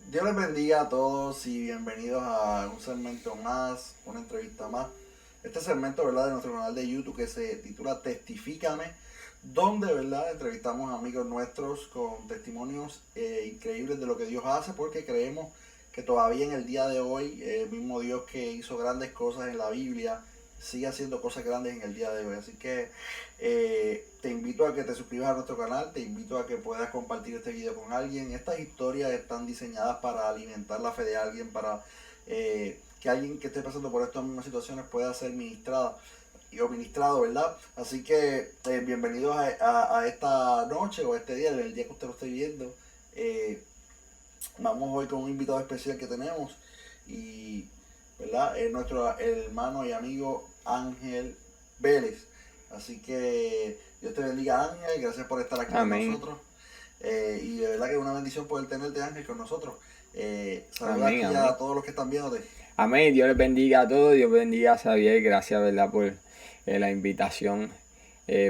Dios les bendiga a todos y bienvenidos a un segmento más, una entrevista más. Este segmento, ¿verdad?, de nuestro canal de YouTube que se titula Testifícame, donde, ¿verdad?, entrevistamos a amigos nuestros con testimonios increíbles de lo que Dios hace, porque creemos que todavía en el día de hoy, el mismo Dios que hizo grandes cosas en la Biblia, sigue haciendo cosas grandes en el día de hoy. Así que te invito a que te suscribas a nuestro canal, te invito a que puedas compartir este video con alguien. Estas historias están diseñadas para alimentar la fe de alguien, para que alguien que esté pasando por estas mismas situaciones pueda ser ministrada o ministrado, ¿verdad? Así que bienvenidos a esta noche o a este día, el día que usted lo esté viendo. Vamos hoy con un invitado especial que tenemos y, ¿verdad? Es nuestro hermano y amigo Ángel Vélez. Así que Dios te bendiga, Ángel, gracias por estar aquí con Amén, nosotros. Y de verdad que es una bendición poder tenerte, Ángel, con nosotros. Saluda amén, aquí amén. a todos los que están viéndote. Amén, Dios les bendiga a todos, Dios bendiga a Xavier, gracias, ¿verdad?, por la invitación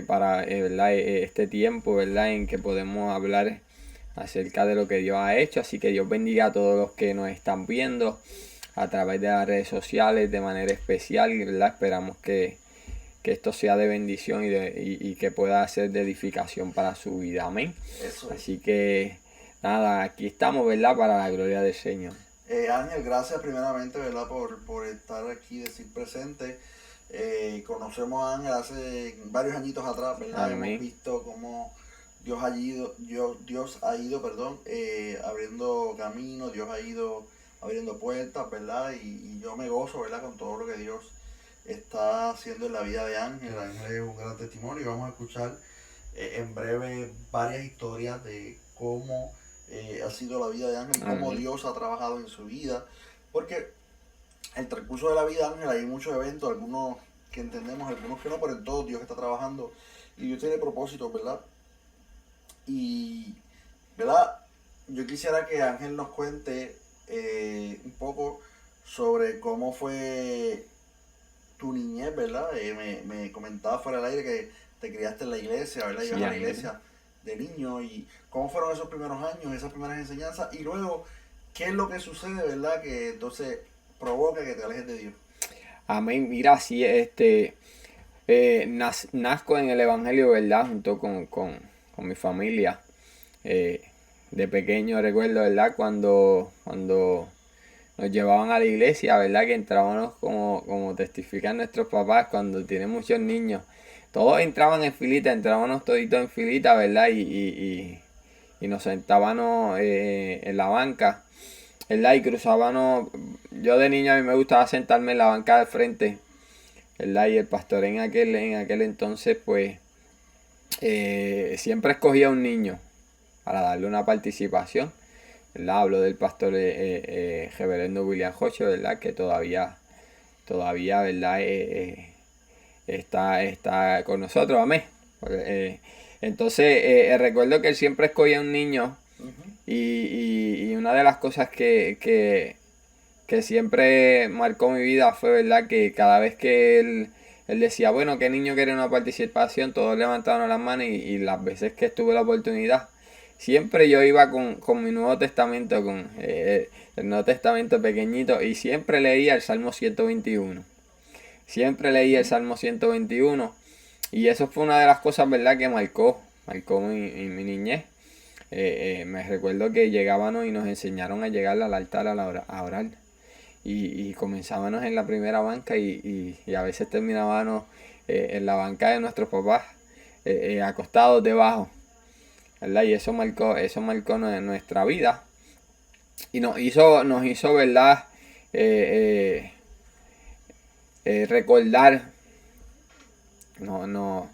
para, ¿verdad?, este tiempo, ¿verdad?, en que podemos hablar acerca de lo que Dios ha hecho. Así que Dios bendiga a todos los que nos están viendo a través de las redes sociales de manera especial, ¿verdad? Esperamos que esto sea de bendición y que pueda ser de edificación para su vida, amén. Eso es. Así que nada, aquí estamos, ¿verdad?, para la gloria del Señor. Ángel, gracias primeramente, ¿verdad?, por estar aquí, decir presente. Conocemos a Ángel hace varios añitos atrás, ¿verdad? Hemos Amén. visto cómo Dios ha ido, perdón, abriendo caminos, Dios ha ido abriendo puertas, ¿verdad? Y yo me gozo, ¿verdad?, con todo lo que Dios está haciendo en la vida de Ángel. Ángel es un gran testimonio y vamos a escuchar en breve varias historias de cómo ha sido la vida de Ángel, cómo Amén. Dios ha trabajado en su vida, porque en el transcurso de la vida, Ángel, hay muchos eventos, algunos que entendemos, algunos que no, pero en todos Dios está trabajando y Dios tiene propósitos, ¿verdad? Y, ¿verdad? Yo quisiera que Ángel nos cuente un poco sobre cómo fue tu niñez, ¿verdad? Me comentaba fuera del aire que te criaste en la iglesia, ¿verdad? Ibas Sí, a la amén. iglesia de niño y cómo fueron esos primeros años, esas primeras enseñanzas y luego qué es lo que sucede, ¿verdad? Que entonces provoca que te alejes de Dios. Amén. Mira, sí, nazco en el Evangelio, ¿verdad?, junto con mi familia. Eh, de pequeño recuerdo, ¿verdad?, cuando nos llevaban a la iglesia, ¿verdad?, que entrábamos como testifican nuestros papás cuando tienen muchos niños. Todos entraban en filita, entrábamos toditos en filita, ¿verdad? Y nos sentábamos en la banca, ¿verdad? Y cruzábamos. Yo de niño a mí me gustaba sentarme en la banca de frente, ¿verdad? Y el pastor en aquel entonces, pues, siempre escogía un niño para darle una participación, ¿verdad? Hablo del pastor reverendo William Joche, ¿verdad?, que todavía, ¿verdad?, está con nosotros, amén. Entonces, recuerdo que él siempre escogía un niño Ujú. y una de las cosas que siempre marcó mi vida fue, ¿verdad?, que cada vez que él decía, bueno, ¿qué niño quiere una participación? Todos levantaban las manos y las veces que estuve la oportunidad, siempre yo iba con mi Nuevo Testamento, con el Nuevo Testamento pequeñito, y siempre leía el Salmo 121. Siempre leía el Ujú. Salmo 121. Y eso fue una de las cosas, ¿verdad?, que marcó mi niñez. Me recuerdo que llegábamos y nos enseñaron a llegar al altar a orar. Y comenzábamos en la primera banca y a veces terminábamos en la banca de nuestros papás, acostados debajo, ¿verdad? Y eso marcó nuestra vida y nos hizo, ¿verdad?, eh, recordar, no, no,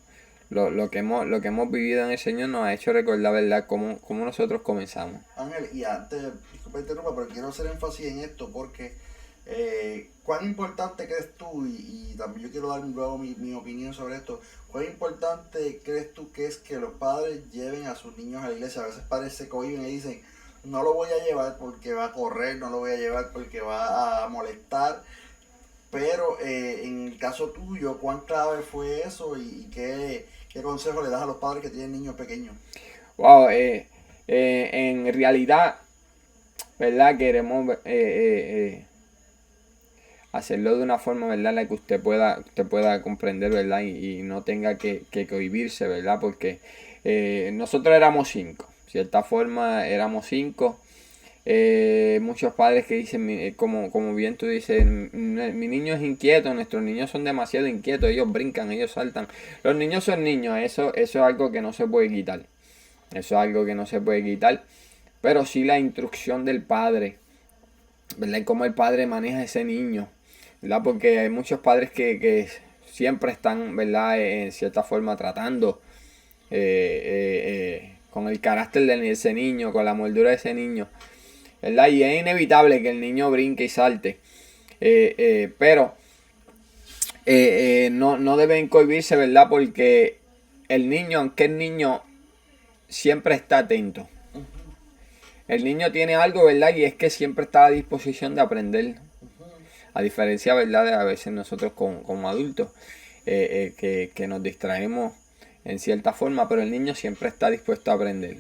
lo que hemos vivido en el Señor nos ha hecho recordar, ¿verdad?, cómo nosotros comenzamos. Ángel, y antes, disculpa interrumpa, pero quiero hacer énfasis en esto porque cuán importante crees tú, y también yo quiero dar luego mi opinión sobre esto, cuán importante crees tú que es que los padres lleven a sus niños a la iglesia. A veces padres se cohiben y dicen, no lo voy a llevar porque va a correr, no lo voy a llevar porque va a molestar, pero en el caso tuyo, ¿cuán clave fue eso y qué consejo le das a los padres que tienen niños pequeños? Wow, en realidad, ¿verdad? Queremos hacerlo de una forma, ¿verdad? En la que usted pueda comprender, ¿verdad? Y no tenga que cohibirse, ¿verdad? Porque nosotros éramos 5, de cierta forma éramos 5. Muchos padres que dicen, como bien tú dices, mi niño es inquieto, nuestros niños son demasiado inquietos, ellos brincan, ellos saltan. Los niños son niños, eso es algo que no se puede quitar. Eso es algo que no se puede quitar. Pero sí la instrucción del padre, ¿verdad? Y cómo el padre maneja a ese niño, ¿verdad? Porque hay muchos padres que siempre están, ¿verdad? En cierta forma tratando con el carácter de ese niño, con la moldura de ese niño, ¿verdad? Y es inevitable que el niño brinque y salte. Pero no deben cohibirse, ¿verdad? Porque el niño, aunque el niño siempre está atento. El niño tiene algo, ¿verdad? Y es que siempre está a disposición de aprender. A diferencia, ¿verdad? De a veces nosotros como adultos que nos distraemos en cierta forma, pero el niño siempre está dispuesto a aprender,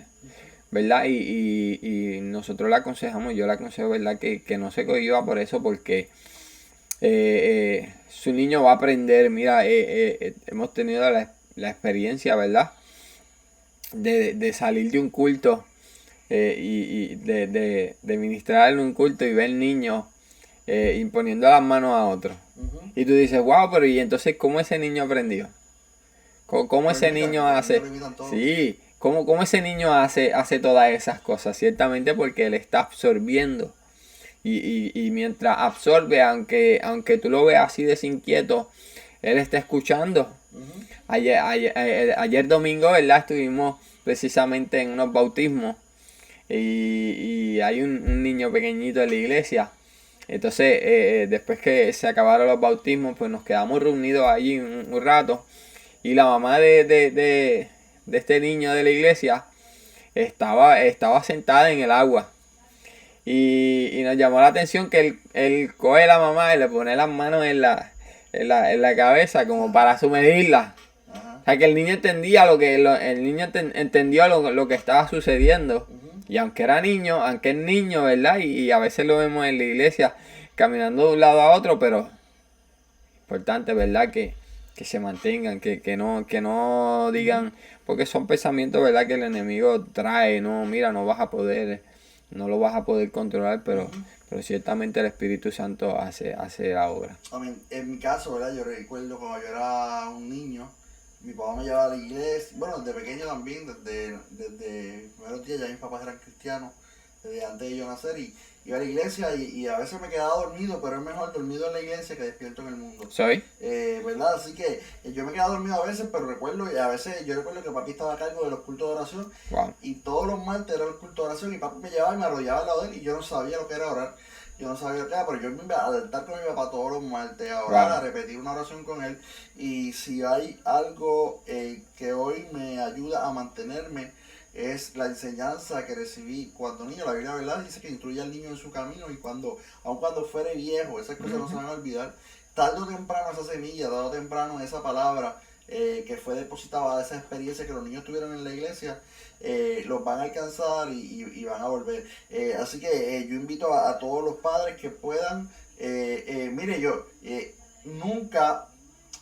¿verdad? Y nosotros le aconsejamos, yo le aconsejo, ¿verdad? Que no se cohiba por eso, porque su niño va a aprender. Mira, hemos tenido la experiencia, ¿verdad? De salir de un culto y de ministrar en un culto y ver niños imponiendo las manos a otros. Y tú dices, wow, pero ¿y entonces cómo ese niño aprendió? ¿Cómo ese niño hace? Sí, ¿cómo ese niño hace todas esas cosas? Ciertamente porque él está absorbiendo. Y mientras absorbe, aunque tú lo veas así desinquieto, él está escuchando. Ayer domingo, ¿verdad? Estuvimos precisamente en unos bautismos y hay un niño pequeñito en la iglesia. Entonces, después que se acabaron los bautismos, pues nos quedamos reunidos allí un rato. Y la mamá de este niño de la iglesia estaba sentada en el agua. Y nos llamó la atención que él coge a la mamá y le pone las manos en la cabeza como para sumergirla. O sea que el niño entendía entendió lo que estaba sucediendo. Y aunque es niño, ¿verdad? Y a veces lo vemos en la iglesia caminando de un lado a otro, pero importante, ¿verdad? Que se mantengan, que no digan, porque son pensamientos, ¿verdad? Que el enemigo trae, no, mira, no lo vas a poder controlar, pero ciertamente el Espíritu Santo hace la obra. En mi caso, ¿verdad? Yo recuerdo cuando yo era un niño, mi papá me llevaba a la iglesia, bueno, desde pequeño también, desde primeros días ya mis papás eran cristianos, desde antes de yo nacer, y iba a la iglesia y a veces me quedaba dormido, pero es mejor dormido en la iglesia que despierto en el mundo. ¿Soy? ¿Verdad? Así que yo me quedaba dormido a veces, pero yo recuerdo que papi estaba a cargo de los cultos de oración, y todos los martes era el culto de oración, y papi me llevaba y me arrollaba al lado de él, y yo no sabía lo que era orar. Yo no sabía qué era, pero yo me iba a alertar con mi papá todos los martes, a orar, a repetir una oración con él. Y si hay algo que hoy me ayuda a mantenerme, es la enseñanza que recibí cuando niño. La Biblia, ¿verdad? Dice que instruye al niño en su camino, y aun cuando fuere viejo, esas cosas no se van a olvidar. Tarde o temprano esa semilla, tarde o temprano esa palabra que fue depositada, esa experiencia que los niños tuvieron en la iglesia, los van a alcanzar y van a volver. Así que yo invito a todos los padres que puedan, mire, yo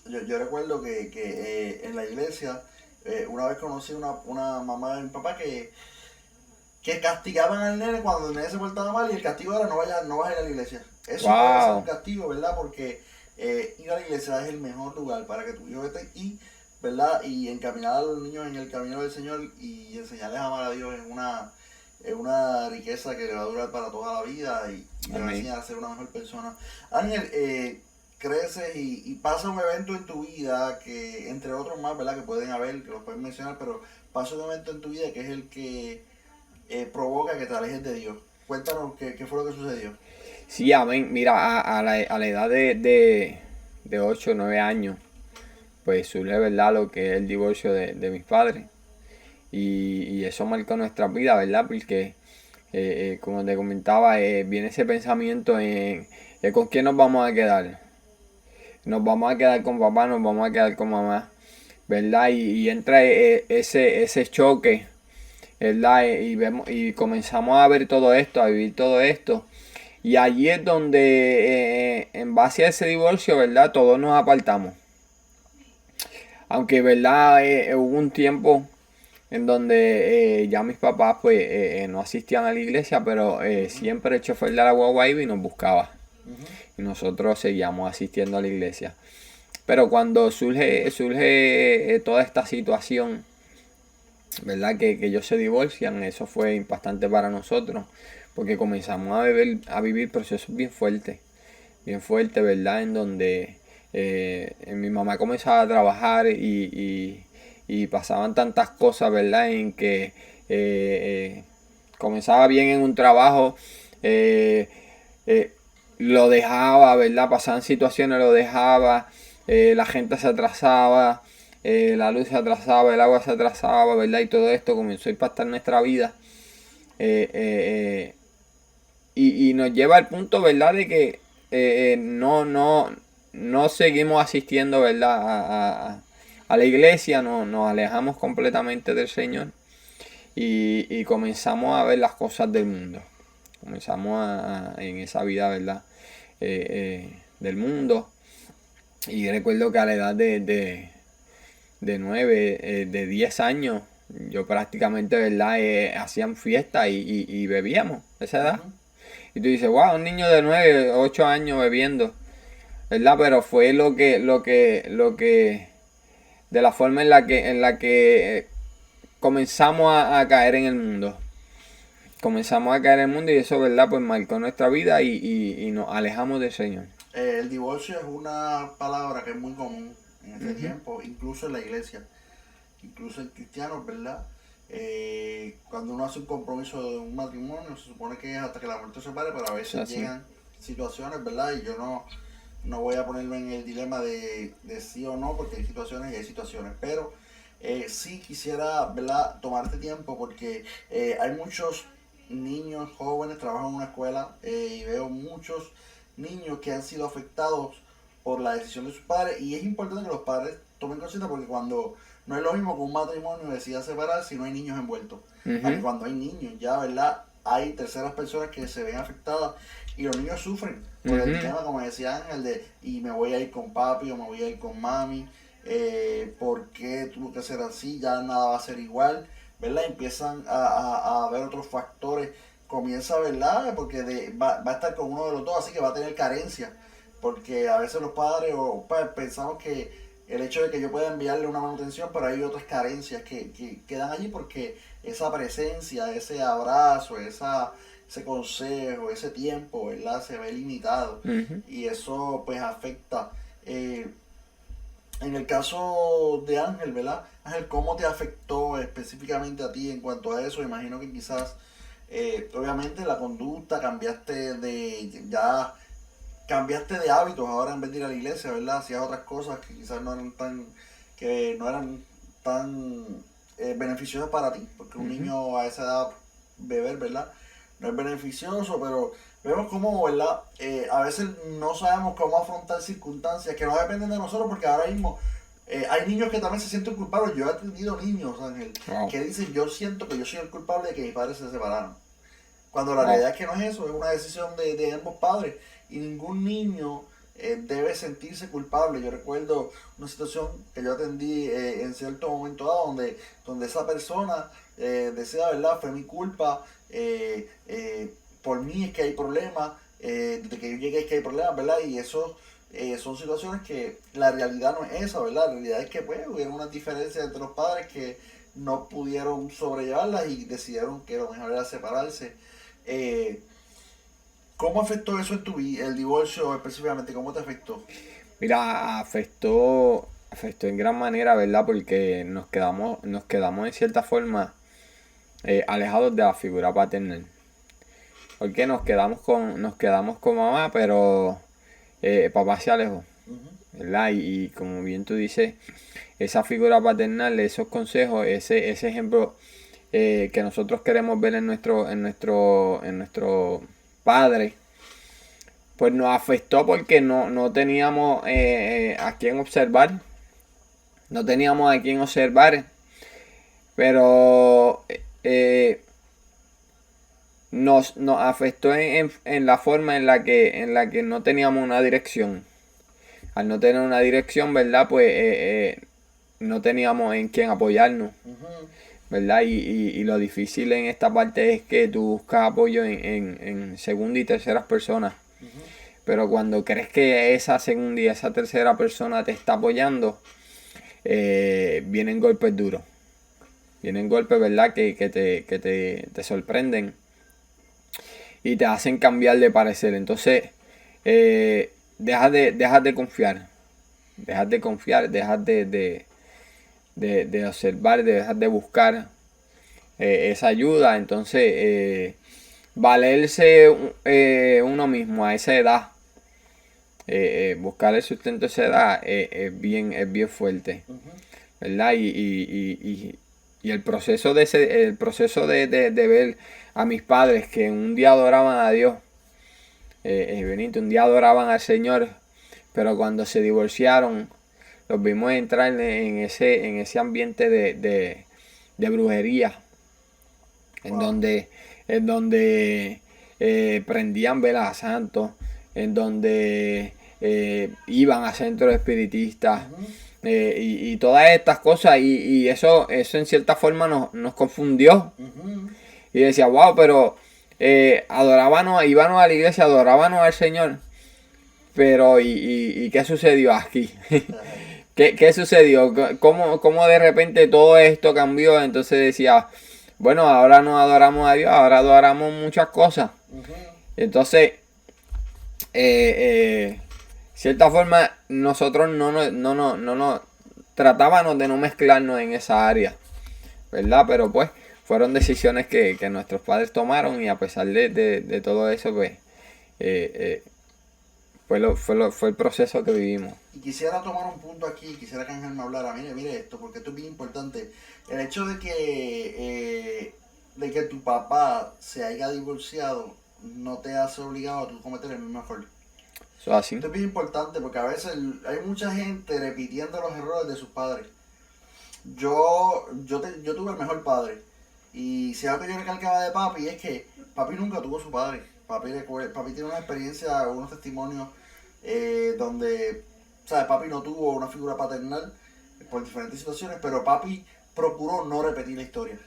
recuerdo que en la iglesia, una vez conocí una mamá de mi papá que castigaban al nene cuando el nene se portaba mal, y el castigo era no vayas a ir a la iglesia. Eso puede ser un castigo, ¿verdad? Porque ir a la iglesia es el mejor lugar para que tu hijo esté y, ¿verdad? Y encaminar a los niños en el camino del Señor y enseñarles a amar a Dios es una riqueza que le va a durar para toda la vida y le va a enseñar a ser una mejor persona. Ángel, creces y pasa un evento en tu vida que, entre otros más, ¿verdad? Que pueden haber, que los pueden mencionar, pero pasa un evento en tu vida que es el que provoca que te alejes de Dios. Cuéntanos qué fue lo que sucedió. Sí, amén. Mira, a la edad de 8 o 9 años, pues surge, ¿verdad?, lo que es el divorcio de mis padres. Y eso marcó nuestra vida, ¿verdad? Porque, como te comentaba, viene ese pensamiento en con quién nos vamos a quedar. Nos vamos a quedar con papá, nos vamos a quedar con mamá, ¿verdad? Y entra ese choque ¿verdad? Y comenzamos a ver todo esto, a vivir todo esto. Y allí es donde, en base a ese divorcio, ¿verdad? Todos nos apartamos. Aunque, ¿verdad? Hubo un tiempo en donde ya mis papás pues no asistían a la iglesia, pero siempre el chofer de la guagua iba y nos buscaba. Y nosotros seguíamos asistiendo a la iglesia. Pero cuando surge toda esta situación, ¿verdad? Que ellos se divorcian, eso fue impactante para nosotros, porque comenzamos a vivir procesos bien fuertes, ¿verdad? En donde mi mamá comenzaba a trabajar y pasaban tantas cosas, ¿verdad? En que comenzaba bien en un trabajo, lo dejaba, ¿verdad? Pasaban situaciones, lo dejaba, la gente se atrasaba, la luz se atrasaba, el agua se atrasaba, ¿verdad? Y todo esto comenzó a impactar nuestra vida. Y nos lleva al punto, ¿verdad? De que no seguimos asistiendo, ¿verdad? A la iglesia, nos alejamos completamente del Señor y comenzamos a ver las cosas del mundo. Comenzamos en esa vida, ¿verdad? Del mundo. Y recuerdo que a la edad de 9, de 10 años, yo prácticamente, ¿verdad? Hacían fiesta y bebíamos a esa edad. Y tú dices, wow, un niño de 9, 8 años bebiendo, ¿verdad? Pero fue lo que, de la forma en la que comenzamos a caer en el mundo. Comenzamos a caer en el mundo y eso, ¿verdad? Pues marcó nuestra vida y nos alejamos del Señor. El divorcio es una palabra que es muy común en este tiempo, incluso en la iglesia, incluso en cristianos, ¿verdad? Cuando uno hace un compromiso de un matrimonio, se supone que es hasta que la muerte se separe, pero a veces llegan situaciones, ¿verdad? Y yo no voy a ponerme en el dilema de sí o no, porque hay situaciones y hay situaciones, pero sí quisiera, ¿verdad?, tomar este tiempo porque hay muchos niños jóvenes, trabajo en una escuela y veo muchos niños que han sido afectados por la decisión de sus padres, y es importante que los padres tomen conciencia, porque cuando no es lo mismo que un matrimonio decida separarse si no hay niños envueltos. Cuando hay niños ya, ¿verdad?, hay terceras personas que se ven afectadas y los niños sufren por el dilema, como decía Ángel, de y me voy a ir con papi o me voy a ir con mami, ¿por qué tuvo que ser así? Ya nada va a ser igual, ¿verdad? Empiezan a ver otros factores, comienza, ¿verdad? Porque va a estar con uno de los dos, así que va a tener carencia, porque a veces los padres pues, pensamos que el hecho de que yo pueda enviarle una manutención, pero hay otras carencias que quedan allí porque esa presencia, ese abrazo, ese consejo, ese tiempo, ¿verdad?, se ve limitado, y eso pues afecta. En el caso de Ángel, ¿verdad? Ángel, ¿cómo te afectó específicamente a ti en cuanto a eso? Imagino que quizás, obviamente, la conducta, cambiaste de hábitos ahora en vez de ir a la iglesia, ¿verdad? Hacías otras cosas que quizás no eran tan beneficiosas para ti, porque un niño a esa edad beber, ¿verdad?, no es beneficioso, pero vemos cómo, ¿verdad? A veces no sabemos cómo afrontar circunstancias que no dependen de nosotros, porque ahora mismo hay niños que también se sienten culpables. Yo he atendido niños, Ángel, que dicen, yo siento que yo soy el culpable de que mis padres se separaron. Cuando la realidad es que no es eso, es una decisión de ambos padres. Y ningún niño debe sentirse culpable. Yo recuerdo una situación que yo atendí en cierto momento dado, donde esa persona decía, ¿verdad?, fue mi culpa, por mí es que hay problemas, desde que yo llegué es que hay problemas, ¿verdad? Y eso son situaciones que la realidad no es esa, ¿verdad? La realidad es que pues hubieron unas diferencias entre los padres que no pudieron sobrellevarlas y decidieron que lo mejor era separarse. ¿Cómo afectó eso en tu vida, el divorcio específicamente? ¿Cómo te afectó? Mira, afectó en gran manera, ¿verdad? Porque nos quedamos en cierta forma alejados de la figura paternal. Porque nos quedamos con mamá, pero papá se alejó, ¿verdad? Y como bien tú dices, esa figura paternal, esos consejos, ese ejemplo que nosotros queremos ver en nuestro padre, pues nos afectó porque no teníamos a quién observar. No teníamos a quién observar. Pero nos afectó en la forma en la que no teníamos una dirección. Al no tener una dirección, ¿verdad? Pues no teníamos en quién apoyarnos, Ujú. ¿verdad? Y lo difícil en esta parte es que tú buscas apoyo en segunda y terceras personas. Ujú. Pero cuando crees que esa segunda y esa tercera persona te está apoyando, vienen golpes duros. Vienen golpes, ¿verdad? Que te sorprenden y te hacen cambiar de parecer. Entonces, dejas de confiar. Dejas de confiar, dejas de observar, dejas de buscar esa ayuda. Entonces, valerse uno mismo a esa edad, buscar el sustento a esa edad, es bien fuerte, Ujú. ¿verdad? Y el proceso de ver a mis padres que un día adoraban a Dios, Benito, un día adoraban al Señor, pero cuando se divorciaron, los vimos entrar en ese ambiente de brujería, en Wow. donde, prendían velas a santos, en donde iban a centros espiritistas, Ujú. y todas estas cosas, y eso en cierta forma nos confundió. Ujú. Y decía, wow, pero íbamos a la iglesia, adorábamos al Señor, pero ¿y qué sucedió aquí? Ajá. ¿Qué sucedió? ¿Cómo de repente todo esto cambió? Entonces decía, bueno, ahora no adoramos a Dios, ahora adoramos muchas cosas. Ujú. Entonces, cierta forma, nosotros no tratábamos de no mezclarnos en esa área, ¿verdad? Pero pues fueron decisiones que nuestros padres tomaron, y a pesar de todo eso, pues eh, fue el proceso que vivimos. Y quisiera tomar un punto aquí, quisiera que Ángel me hablara, mire esto, porque esto es bien importante. El hecho de que tu papá se haya divorciado no te hace obligado a tú cometer el mismo error. Eso es así. Esto es bien importante porque a veces hay mucha gente repitiendo los errores de sus padres. Yo tuve el mejor padre. Y si algo que yo recalcaba de papi es que papi nunca tuvo su padre. Papi tiene una experiencia, unos testimonios donde, ¿sabes? Papi no tuvo una figura paternal por diferentes situaciones, pero papi procuró no repetir la historia.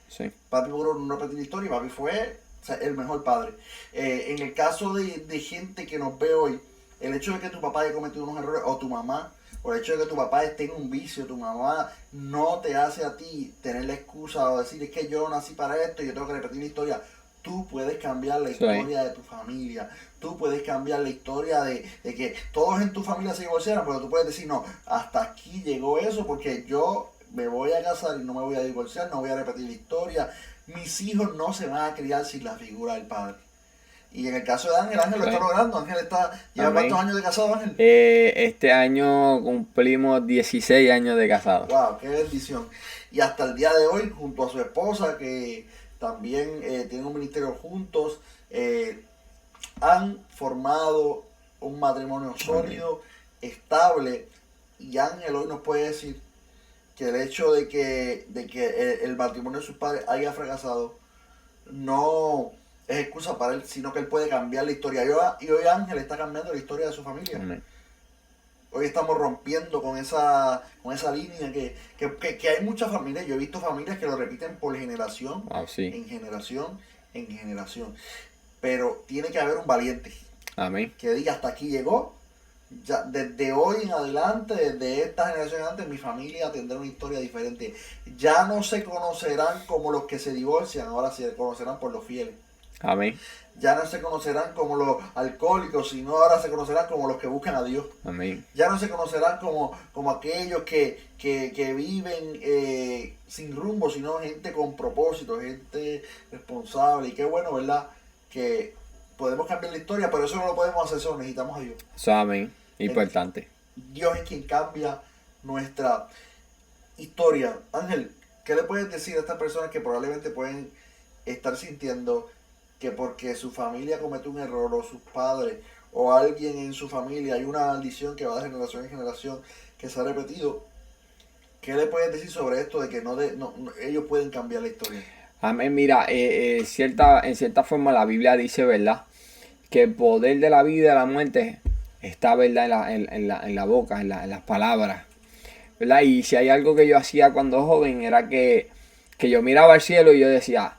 Sí. Papi procuró no repetir la historia y papi fue, o sea, el mejor padre. En el caso de gente que nos ve hoy, el hecho de que tu papá haya cometido unos errores, o tu mamá, o el hecho de que tu papá esté en un vicio, tu mamá, no te hace a ti tener la excusa o decir, es que yo nací para esto y yo tengo que repetir la historia. Tú puedes cambiar la Sí. historia de tu familia. Tú puedes cambiar la historia de que todos en tu familia se divorciaron, pero tú puedes decir, no, hasta aquí llegó eso porque yo me voy a casar y no me voy a divorciar, no voy a repetir la historia. Mis hijos no se van a criar sin la figura del padre. Y en el caso de Ángel, Ángel lo está Sí. logrando. ¿Lleva cuántos Amén. años de casado, Ángel? Este año cumplimos 16 años de casado. Wow, qué bendición. Y hasta el día de hoy, junto a su esposa, que también tienen un ministerio juntos, han formado un matrimonio sólido, estable. Y Ángel hoy nos puede decir que el hecho de que el matrimonio de sus padres haya fracasado no es excusa para él, sino que él puede cambiar la historia. Y hoy Ángel está cambiando la historia de su familia. Amén. Hoy estamos rompiendo con esa línea que hay muchas familias. Yo he visto familias que lo repiten por generación, Wow, sí. en generación, en generación. Pero tiene que haber un valiente Amén. que diga hasta aquí llegó. Ya, desde hoy en adelante, desde esta generación antes, mi familia tendrá una historia diferente. Ya no se conocerán como los que se divorcian, ahora se conocerán por los fieles. Amén. Ya no se conocerán como los alcohólicos, sino ahora se conocerán como los que buscan a Dios. Amén. Ya no se conocerán como aquellos que viven sin rumbo, sino gente con propósito, gente responsable. Y qué bueno, ¿verdad? Que podemos cambiar la historia, pero eso no lo podemos hacer solo, necesitamos a Dios. Eso, amén. Importante. Dios es quien cambia nuestra historia. Ángel, ¿qué le puedes decir a estas personas que probablemente pueden estar sintiendo que porque su familia cometió un error, o sus padres, o alguien en su familia, hay una maldición que va de generación en generación, que se ha repetido? ¿Qué le puedes decir sobre esto de que ellos pueden cambiar la historia? Amén. Mira, en cierta forma la Biblia dice, ¿verdad? Que el poder de la vida y de la muerte está, ¿verdad? En la boca, en las palabras, ¿verdad? Y si hay algo que yo hacía cuando joven era que yo miraba al cielo y yo decía,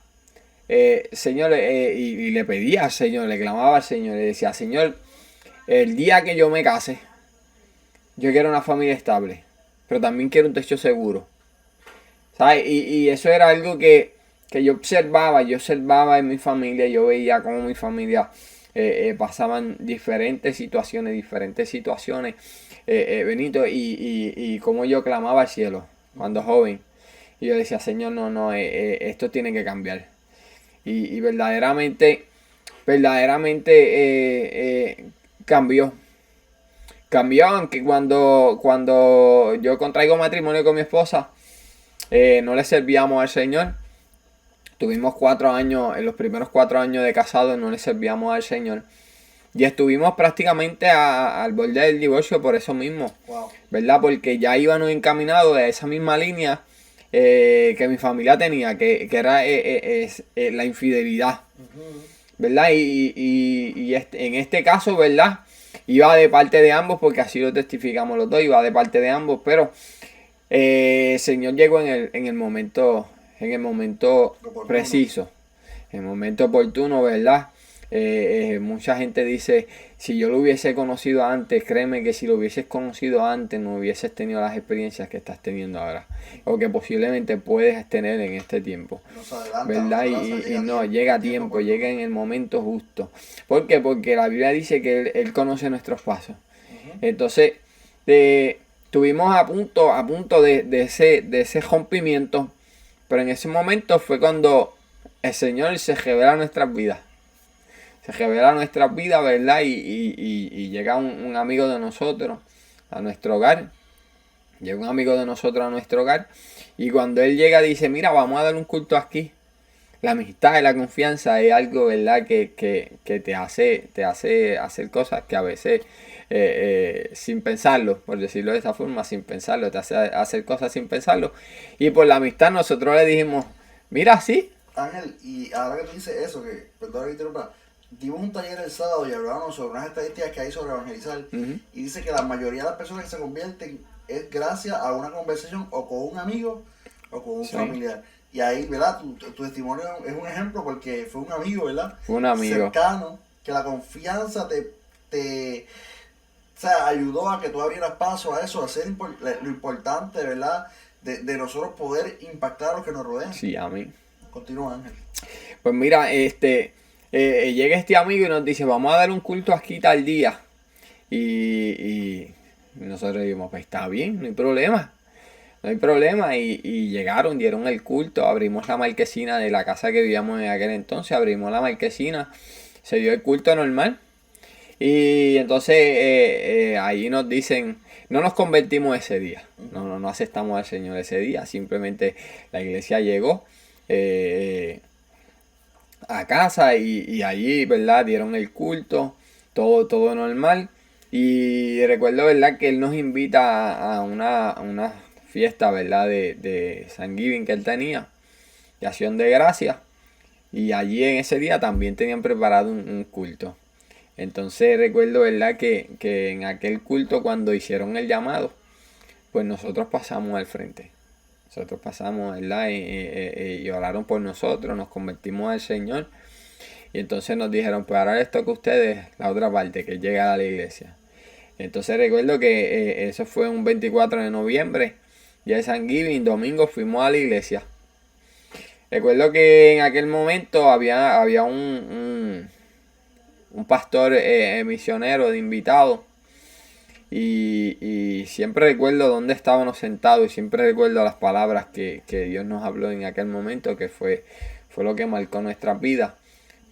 Señor, y le pedía al Señor, le clamaba al Señor, le decía, Señor, el día que yo me case, yo quiero una familia estable, pero también quiero un techo seguro. ¿Sabes? Y eso era algo que yo observaba en mi familia, yo veía cómo mi familia pasaban diferentes situaciones, Benito, y cómo yo clamaba al cielo cuando joven. Y yo decía, Señor, no, esto tiene que cambiar. Y verdaderamente cambió. Cambió, aunque cuando yo contraigo matrimonio con mi esposa, no le servíamos al Señor. Tuvimos 4 años, en los primeros 4 años de casados no le servíamos al Señor. Y estuvimos prácticamente al borde del divorcio por eso mismo. Wow. ¿Verdad? Porque ya íbamos encaminados a esa misma línea que mi familia tenía, que era la infidelidad. ¿Verdad? En este caso, ¿verdad? Iba de parte de ambos, porque así lo testificamos los dos, iba de parte de ambos, pero el Señor llegó en el momento Oportuno. preciso, en el momento oportuno, ¿verdad? Mucha gente dice, si yo lo hubiese conocido antes, créeme que si lo hubieses conocido antes no hubieses tenido las experiencias que estás teniendo ahora, o que posiblemente puedes tener en este tiempo, Nos adelanta, ¿verdad? Llega a tiempo, llega en el momento justo. ¿Por qué? Porque la Biblia dice que Él conoce nuestros pasos. Entonces, estuvimos a punto de ese rompimiento, pero en ese momento fue cuando el Señor se revela a nuestras vidas. Se revela nuestras vidas, ¿verdad? Y llega un amigo de nosotros a nuestro hogar. Llega un amigo de nosotros a nuestro hogar. Y cuando él llega dice, mira, vamos a dar un culto aquí. La amistad y la confianza es algo, ¿verdad? Que te hace hacer cosas que a veces, sin pensarlo, por decirlo de esa forma, sin pensarlo, te hace hacer cosas sin pensarlo. Y por la amistad nosotros le dijimos, mira, sí. Ángel, y ahora que tú dices eso, que perdón que interrumpa, dimos un taller el sábado y hablábamos sobre unas estadísticas que hay sobre evangelizar. Y dice que la mayoría de las personas que se convierten es gracias a una conversación o con un amigo o con un familiar. Y ahí, ¿verdad? Tu testimonio es un ejemplo porque fue un amigo, ¿verdad? Fue un amigo cercano, que la confianza o sea, ayudó a que tú abrieras paso a eso, a hacer lo importante, ¿verdad? De nosotros poder impactar a los que nos rodean. Sí, amén. Continúa, Ángel. Pues mira, llega este amigo y nos dice, vamos a dar un culto aquí tal día. Y nosotros dijimos, pues está bien, no hay problema. No hay problema. Y llegaron, dieron el culto, abrimos la marquesina de la casa que vivíamos en aquel entonces, abrimos la marquesina, se dio el culto normal. Y entonces ahí nos dicen, no nos convertimos ese día, no aceptamos al Señor ese día, simplemente la iglesia llegó a casa y allí, ¿verdad? Dieron el culto, todo normal. Y recuerdo, ¿verdad? Que él nos invita a una fiesta, ¿verdad? De Thanksgiving que él tenía, de Acción de Gracias. Y allí en ese día también tenían preparado un culto. Entonces recuerdo, ¿verdad? Que en aquel culto cuando hicieron el llamado, pues nosotros pasamos al frente. Nosotros pasamos, ¿verdad? Y oraron por nosotros, nos convertimos al Señor. Y entonces nos dijeron, pues ahora les toca a ustedes la otra parte, que es llegar a la iglesia. Entonces recuerdo que eso fue un 24 de noviembre, ya de Thanksgiving, domingo fuimos a la iglesia. Recuerdo que en aquel momento había un pastor misionero de invitado. Y siempre recuerdo dónde estábamos sentados y siempre recuerdo las palabras que Dios nos habló en aquel momento, que fue lo que marcó nuestras vidas.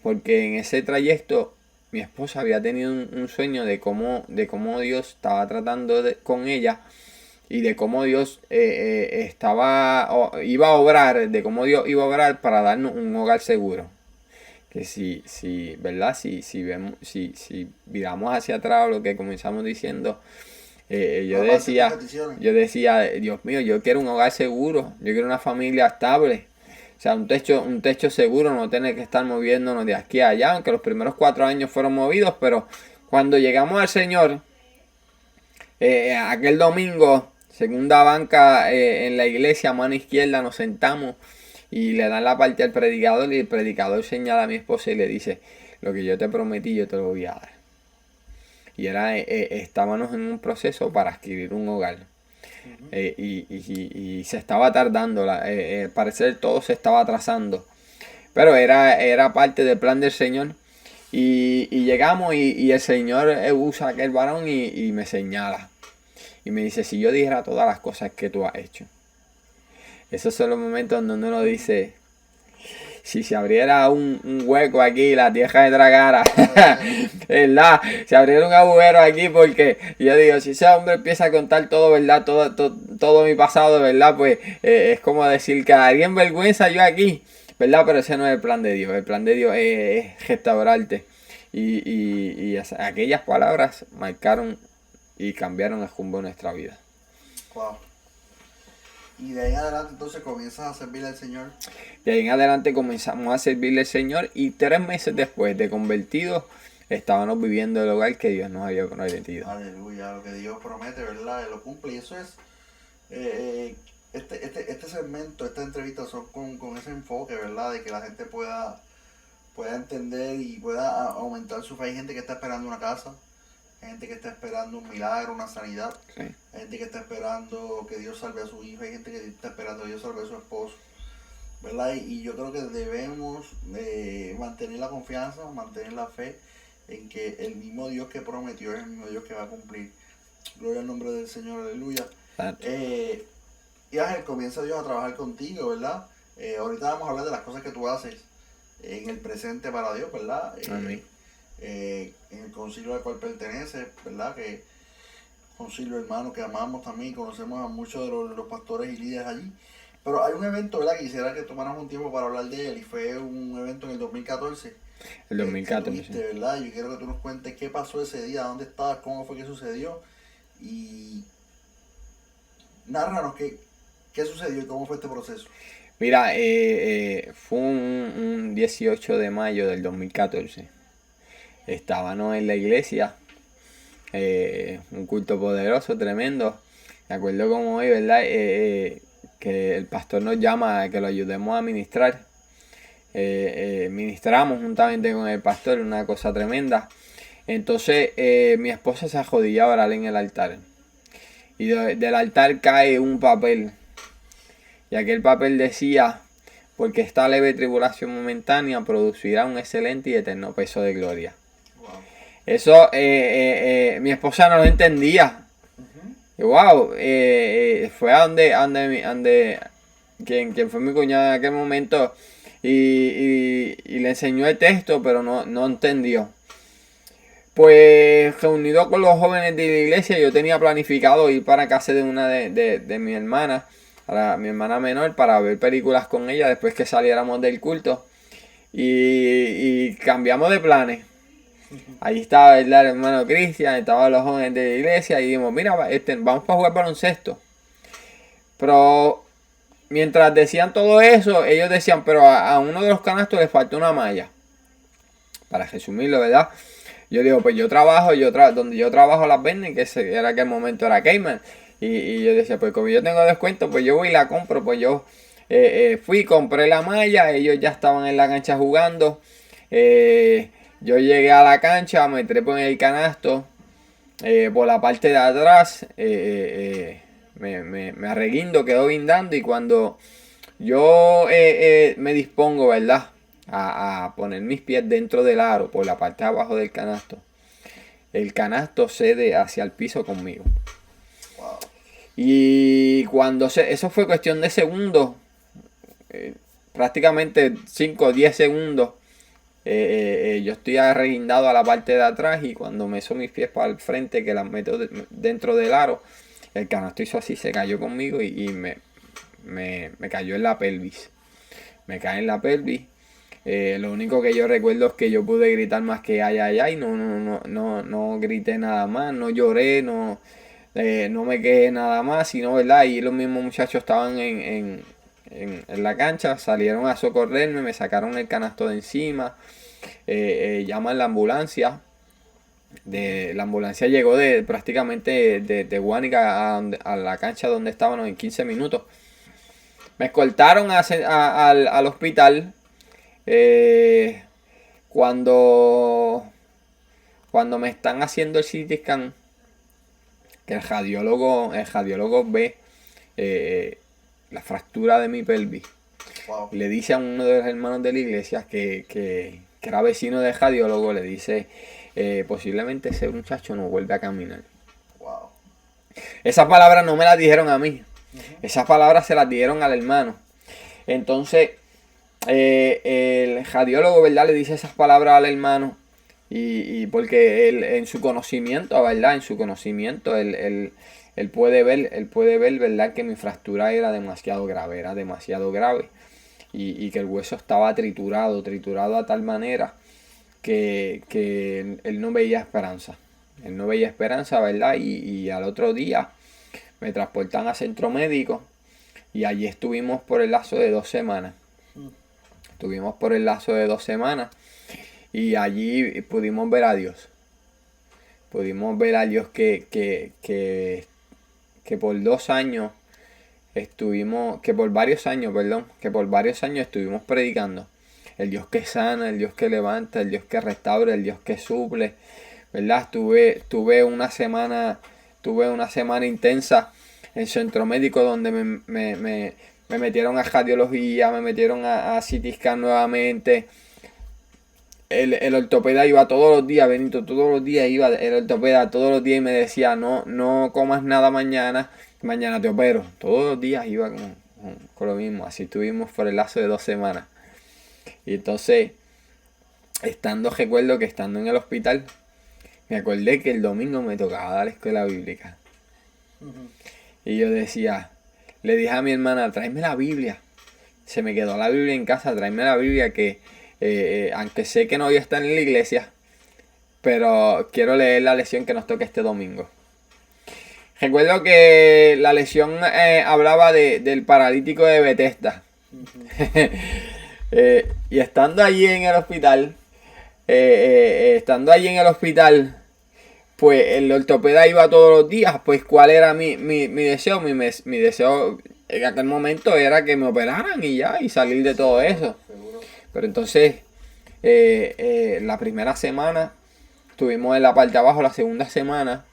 Porque en ese trayecto mi esposa había tenido un sueño de cómo Dios estaba tratando con ella y de cómo Dios iba a obrar, de cómo Dios iba a obrar para darnos un hogar seguro. Que ¿verdad? Si miramos hacia atrás lo que comenzamos diciendo, yo decía, Dios mío, yo quiero un hogar seguro, yo quiero una familia estable, O sea, un techo seguro, no tener que estar moviéndonos de aquí a allá, aunque los primeros 4 años fueron movidos, pero cuando llegamos al Señor, aquel domingo, segunda banca en la iglesia, mano izquierda, nos sentamos y le dan la parte al predicador y el predicador señala a mi esposa y le dice, lo que yo te prometí yo te lo voy a dar. Y estábamos en un proceso para adquirir un hogar. Y se estaba tardando, al parecer todo se estaba atrasando, pero era parte del plan del Señor. Y llegamos y el Señor usa aquel varón y me señala y me dice, si yo dijera todas las cosas que tú has hecho. Esos son los momentos donde uno dice, si se abriera un hueco aquí, la tierra me tragara, ¿verdad? Se abriera un agujero aquí, porque yo digo, si ese hombre empieza a contar todo, ¿verdad? Todo mi pasado, ¿verdad? Pues es como decir, quedaría en vergüenza yo aquí, ¿verdad? Pero ese no es el plan de Dios. El plan de Dios es restaurarte. Y aquellas palabras marcaron y cambiaron el rumbo de nuestra vida. Wow. Y de ahí en adelante entonces comienzas a servirle al Señor. De ahí en adelante comenzamos a servirle al Señor y 3 meses después de convertidos estábamos viviendo el hogar que Dios nos había prometido. Aleluya, lo que Dios promete, ¿verdad? Él lo cumple. Y eso es, este segmento, esta entrevista son con ese enfoque, ¿verdad? De que la gente pueda entender y pueda aumentar su fe. Hay gente que está esperando una casa. Hay gente que está esperando un milagro, una sanidad. Sí. Hay gente que está esperando que Dios salve a su hijo. Hay gente que está esperando que Dios salve a su esposo. ¿Verdad? Y yo creo que debemos mantener la confianza, mantener la fe en que el mismo Dios que prometió es el mismo Dios que va a cumplir. Gloria al nombre del Señor, aleluya. Y Ángel, comienza Dios a trabajar contigo, ¿verdad? Ahorita vamos a hablar de las cosas que tú haces en el presente para Dios, ¿verdad? Amén. En el concilio al cual pertenece, ¿verdad? Que concilio hermano que amamos también, conocemos a muchos de los pastores y líderes allí. Pero hay un evento, ¿verdad? Que quisiera que tomáramos un tiempo para hablar de él, y fue un evento en el 2014. El 2014, tuviste, ¿verdad? Yo quiero que tú nos cuentes qué pasó ese día, dónde estabas, cómo fue que sucedió, y nárranos qué sucedió y cómo fue este proceso. Mira, fue un 18 de mayo del 2014. Estábamos en la iglesia, un culto poderoso, tremendo. Me acuerdo como hoy, ¿verdad? Que el pastor nos llama a que lo ayudemos a ministrar. Ministramos juntamente con el pastor, una cosa tremenda. Entonces mi esposa se arrodilla a orar en el altar. Y del altar cae un papel. Y aquel papel decía, porque esta leve tribulación momentánea producirá un excelente y eterno peso de gloria. Wow. Eso mi esposa no lo entendía. Y wow, fue a donde quien fue mi cuñado en aquel momento y le enseñó el texto, pero no entendió. Pues reunido con los jóvenes de la iglesia, yo tenía planificado ir para casa de una de mis hermanas, mi hermana menor, para ver películas con ella después que saliéramos del culto. Y cambiamos de planes. Ahí estaba, ¿verdad?, el hermano Cristian, estaban los jóvenes de la iglesia y dijimos, mira, vamos para jugar baloncesto. Pero mientras decían todo eso, ellos decían, pero a uno de los canastos le falta una malla. Para resumirlo, ¿verdad? Yo digo, pues yo trabajo, donde yo trabajo las venden, que era aquel momento era Cayman. Y yo decía, pues como yo tengo descuento, pues yo voy y la compro. Pues yo fui, compré la malla, ellos ya estaban en la cancha jugando. Yo llegué a la cancha, me trepo en el canasto, por la parte de atrás, me arreguindo, quedo guindando, y cuando yo me dispongo, ¿verdad?, a poner mis pies dentro del aro, por la parte de abajo del canasto, el canasto cede hacia el piso conmigo. Wow. Y cuando eso fue cuestión de segundos, prácticamente 5 o 10 segundos. Yo estoy arreguindado a la parte de atrás, y cuando me hizo mis pies para el frente, que las meto dentro del aro, el canasto hizo así, se cayó conmigo y me cayó en la pelvis. Me cae en la pelvis. Lo único que yo recuerdo es que yo pude gritar más que ay, ay, ay. No grité nada más, no lloré, no me quedé nada más, sino, ¿verdad? Y los mismos muchachos estaban en en la cancha, salieron a socorrerme, me sacaron el canasto de encima, llaman la ambulancia. La ambulancia llegó prácticamente de Guánica a la cancha donde estábamos en 15 minutos. Me escoltaron al hospital. Cuando me están haciendo el CT scan, que el radiólogo ve la fractura de mi pelvis. Wow. Le dice a uno de los hermanos de la iglesia que era vecino del radiólogo, le dice, posiblemente ese muchacho no vuelve a caminar. Wow. Esas palabras no me las dijeron a mí. Esas palabras se las dieron al hermano. Entonces, el radiólogo, ¿verdad?, le dice esas palabras al hermano. Y porque él, en su conocimiento, ¿verdad? En su conocimiento, él puede ver, ¿verdad?, que mi fractura era demasiado grave. Y que el hueso estaba triturado a tal manera que él no veía esperanza. Él no veía esperanza, ¿verdad? Y al otro día me transportan a centro médico y allí estuvimos por el lapso de 2 semanas. Y allí pudimos ver a Dios. Pudimos ver a Dios que por 2 años estuvimos, que por varios años estuvimos predicando. El Dios que sana, el Dios que levanta, el Dios que restaura, el Dios que suple, ¿verdad? Tuve una semana intensa en centro médico donde me metieron a radiología, me metieron a CT scan nuevamente. El ortopeda iba todos los días, Benito, todos los días iba el ortopeda, todos los días, y me decía, no comas nada mañana te opero. Todos los días iba con lo mismo. Así estuvimos por el lapso de 2 semanas. Y entonces, recuerdo que estando en el hospital, me acordé que el domingo me tocaba dar la escuela bíblica. Y yo le dije a mi hermana, tráeme la Biblia. Se me quedó la Biblia en casa, tráeme la Biblia que, aunque sé que no voy a estar en la iglesia, pero quiero leer la lección que nos toca este domingo. Recuerdo que la lección hablaba del paralítico de Bethesda. Y estando allí en el hospital, pues el ortopeda iba todos los días. Pues ¿cuál era mi deseo? Mi deseo en aquel momento era que me operaran y ya, y salir de todo eso. Pero entonces, la primera semana estuvimos en la parte de abajo. La segunda semana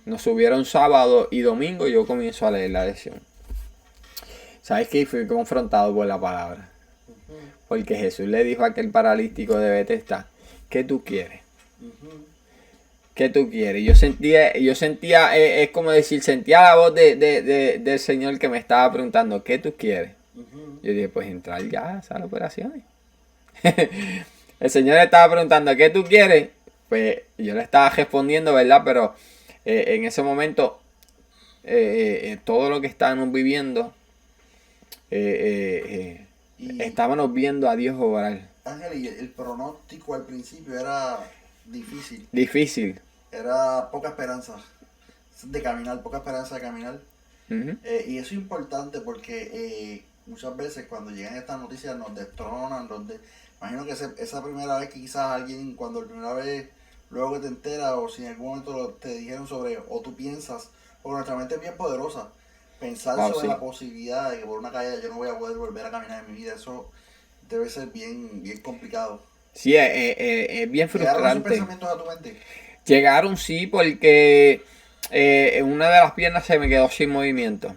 nos subieron sábado y domingo. Yo comienzo a leer la lección. ¿Sabes qué? Fui confrontado por la palabra. Porque Jesús le dijo a aquel paralítico de Bethesda, ¿qué tú quieres? ¿Qué tú quieres? Yo sentía, es como decir, sentía la voz del Señor que me estaba preguntando, ¿qué tú quieres? Yo dije, pues entrar ya a las operaciones. El Señor le estaba preguntando, ¿qué tú quieres? Pues yo le estaba respondiendo, ¿verdad? Pero en ese momento, todo lo que estábamos viviendo, estábamos viendo a Dios obrar. Ángel, y el pronóstico al principio era difícil. Difícil. Era poca esperanza de caminar. Y eso es importante porque muchas veces cuando llegan estas noticias nos destronan. Imagino que esa primera vez que quizás alguien, cuando la primera vez, luego que te enteras, o si en algún momento te dijeron sobre, o tú piensas, porque nuestra mente es bien poderosa, pensar sobre la posibilidad de que por una caída yo no voy a poder volver a caminar en mi vida, eso debe ser bien complicado. Sí, es bien frustrante. ¿Llegaron esos pensamientos a tu mente? Llegaron, sí, porque una de las piernas se me quedó sin movimiento.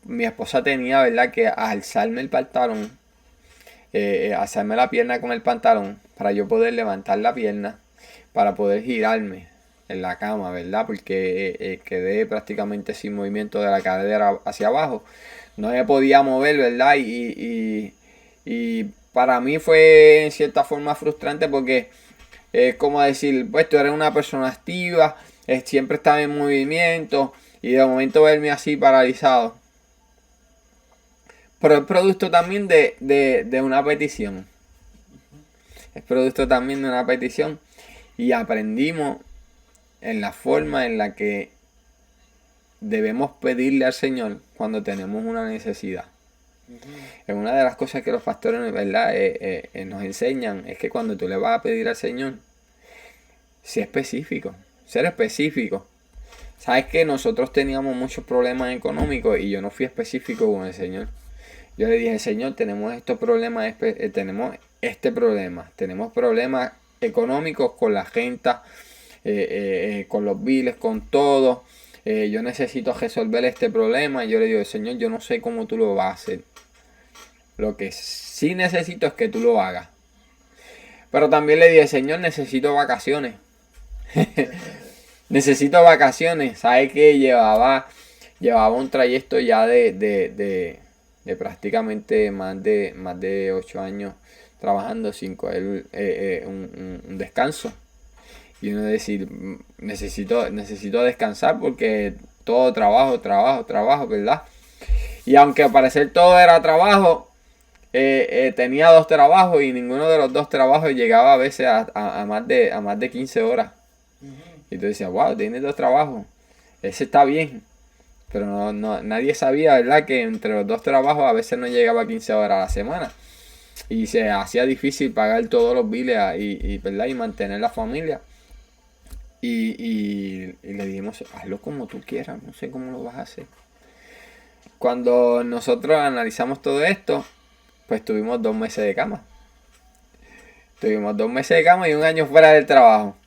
Mi esposa tenía, ¿verdad?, que alzarme el pantalón, alzarme la pierna con el pantalón para yo poder levantar la pierna, para poder girarme en la cama, ¿verdad? Porque quedé prácticamente sin movimiento de la cadera hacia abajo. No me podía mover, ¿verdad? Y para mí fue en cierta forma frustrante porque es como decir, pues tú eres una persona activa, siempre estás en movimiento y de momento verme así paralizado. Pero es producto también de una petición. Es producto también de una petición. Y aprendimos en la forma en la que debemos pedirle al Señor cuando tenemos una necesidad. Es una de las cosas que los pastores, ¿verdad? Nos enseñan, es que cuando tú le vas a pedir al Señor, sé específico, ser específico. Sabes que nosotros teníamos muchos problemas económicos y yo no fui específico con el Señor. Yo le dije, Señor, tenemos estos problemas, tenemos este problema, tenemos problemas económicos con la gente, con los biles, con todo. Yo necesito resolver este problema. Y yo le digo, Señor, yo no sé cómo tú lo vas a hacer. Lo que sí necesito es que tú lo hagas. Pero también le dije, Señor, necesito vacaciones. Necesito vacaciones. ¿Sabes qué? Llevaba un trayecto ya de prácticamente más de 8 años trabajando sin coger un descanso. Y uno decir, necesito descansar porque todo trabajo, ¿verdad? Y aunque al parecer todo era trabajo, tenía 2 trabajos y ninguno de los 2 trabajos llegaba a veces a más de 15 horas. Y tú decías, wow, tienes 2 trabajos, ese está bien. Pero nadie sabía, ¿verdad? Que entre los 2 trabajos a veces no llegaba a 15 horas a la semana. Y se hacía difícil pagar todos los biles ¿verdad? Y mantener la familia. Y le dijimos, hazlo como tú quieras, no sé cómo lo vas a hacer. Cuando nosotros analizamos todo esto, pues tuvimos 2 meses de cama. Tuvimos 2 meses de cama y 1 año fuera del trabajo.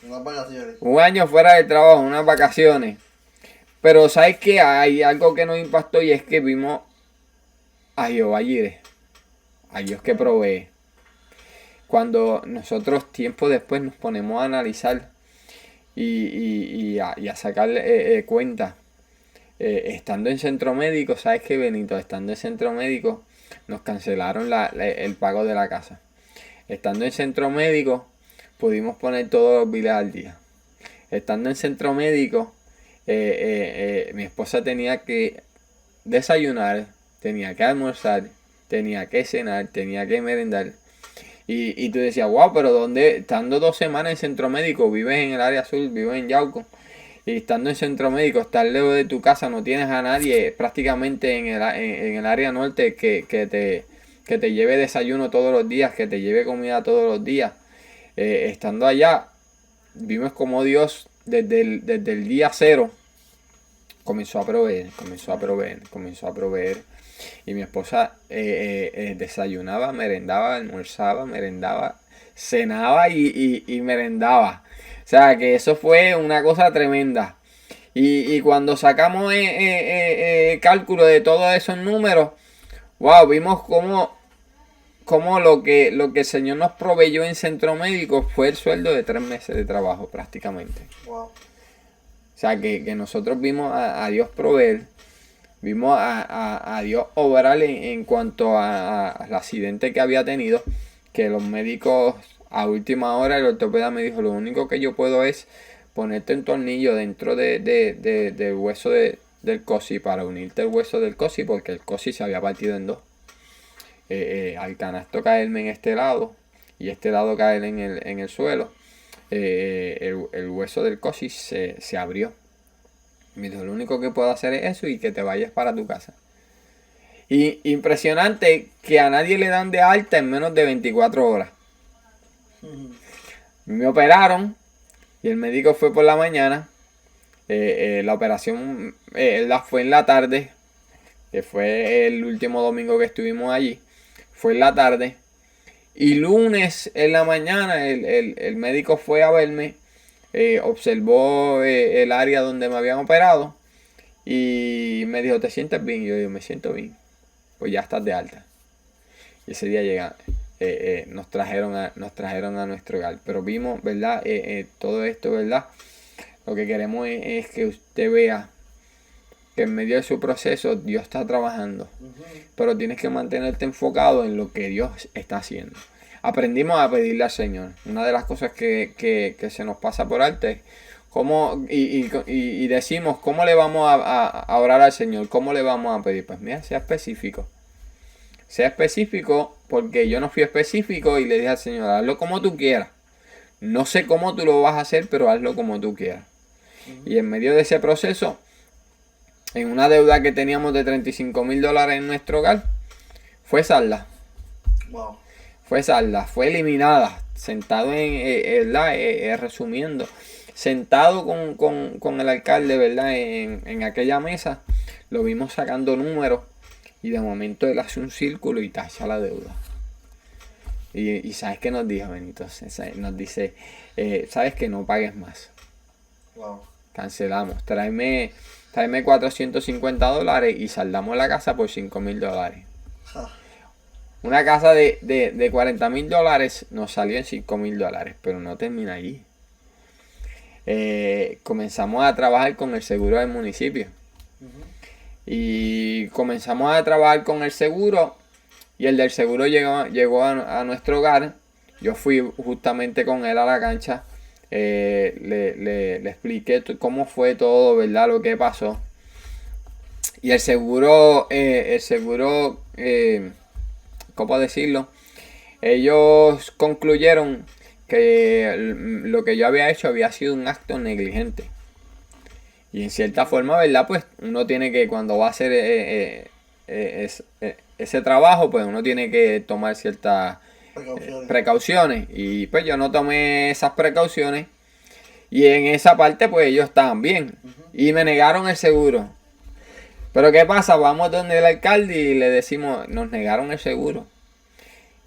Unas vacaciones. 1 año fuera del trabajo, unas vacaciones. Pero ¿sabes qué? Hay algo que nos impactó y es que vimos a Jehová Jireh, a Dios que provee. Cuando nosotros tiempo después nos ponemos a analizar y a sacar cuenta, estando en centro médico, ¿sabes qué, Benito? Estando en centro médico nos cancelaron el pago de la casa. Estando en centro médico pudimos poner todos los biles al día. Estando en centro médico, mi esposa tenía que desayunar, tenía que almorzar, tenía que cenar, tenía que merendar. Y tú decías, wow, pero ¿dónde? Estando 2 semanas en centro médico, vives en el área sur, vives en Yauco. Y estando en centro médico, estás lejos de tu casa, no tienes a nadie prácticamente en el área norte que te lleve desayuno todos los días, que te lleve comida todos los días. Estando allá, vimos como Dios desde el día 0 comenzó a proveer. Y mi esposa desayunaba, merendaba, almorzaba, merendaba, cenaba y merendaba. O sea que eso fue una cosa tremenda. Y cuando sacamos cálculo de todos esos números, wow, vimos cómo lo que el Señor nos proveyó en centro médico fue el sueldo de 3 meses de trabajo prácticamente. Wow. O sea que nosotros vimos a Dios proveer, vimos a Dios obrar en cuanto al accidente que había tenido, que los médicos a última hora, el ortopeda me dijo, lo único que yo puedo es ponerte un tornillo dentro del hueso del coxis para unirte el hueso del coxis porque el coxis se había partido en 2. Al canasto caerme en este lado y este lado caer en el suelo, el hueso del coxis se abrió. Me dijo, lo único que puedo hacer es eso y que te vayas para tu casa. Y impresionante que a nadie le dan de alta en menos de 24 horas. Me operaron y el médico fue por la mañana. La operación fue en la tarde, que fue el último domingo que estuvimos allí. Fue en la tarde. Y lunes en la mañana el médico fue a verme. Observó el área donde me habían operado y me dijo, ¿te sientes bien? Y yo digo, me siento bien. Pues ya estás de alta. Y ese día nos trajeron a nuestro hogar. Pero vimos, ¿verdad? Todo esto, ¿verdad? Lo que queremos es que usted vea que en medio de su proceso Dios está trabajando. Pero tienes que mantenerte enfocado en lo que Dios está haciendo. Aprendimos a pedirle al Señor. Una de las cosas que se nos pasa por alto es y decimos, ¿cómo le vamos a orar al Señor? ¿Cómo le vamos a pedir? Pues mira, sea específico. Sea específico porque yo no fui específico y le dije al Señor, hazlo como tú quieras. No sé cómo tú lo vas a hacer, pero hazlo como tú quieras. Y en medio de ese proceso, en una deuda que teníamos de $35,000 en nuestro hogar, fue salda. Wow. Fue salda, fue eliminada. Sentado resumiendo, sentado con el alcalde, ¿verdad? En aquella mesa, lo vimos sacando números y de momento él hace un círculo y tacha la deuda. Y ¿sabes qué nos dijo, Benito? Nos dice, ¿sabes que no pagues más? Wow. Cancelamos, tráeme $450 y saldamos la casa por $5,000. Una casa de $40,000 nos salió en $5,000, pero no termina allí. Comenzamos a trabajar con el seguro del municipio. Y comenzamos a trabajar con el seguro y el del seguro llegó a nuestro hogar. Yo fui justamente con él a la cancha. Le expliqué cómo fue todo, ¿verdad? Lo que pasó. Y el seguro, ¿cómo decirlo? Ellos concluyeron que lo que yo había hecho había sido un acto negligente. Y en cierta forma, ¿verdad? Pues uno tiene que, cuando va a hacer ese trabajo, pues uno tiene que tomar ciertas precauciones. Y pues yo no tomé esas precauciones. Y en esa parte, pues ellos estaban bien. Y me negaron el seguro. Pero ¿qué pasa? Vamos donde el alcalde y le decimos, nos negaron el seguro.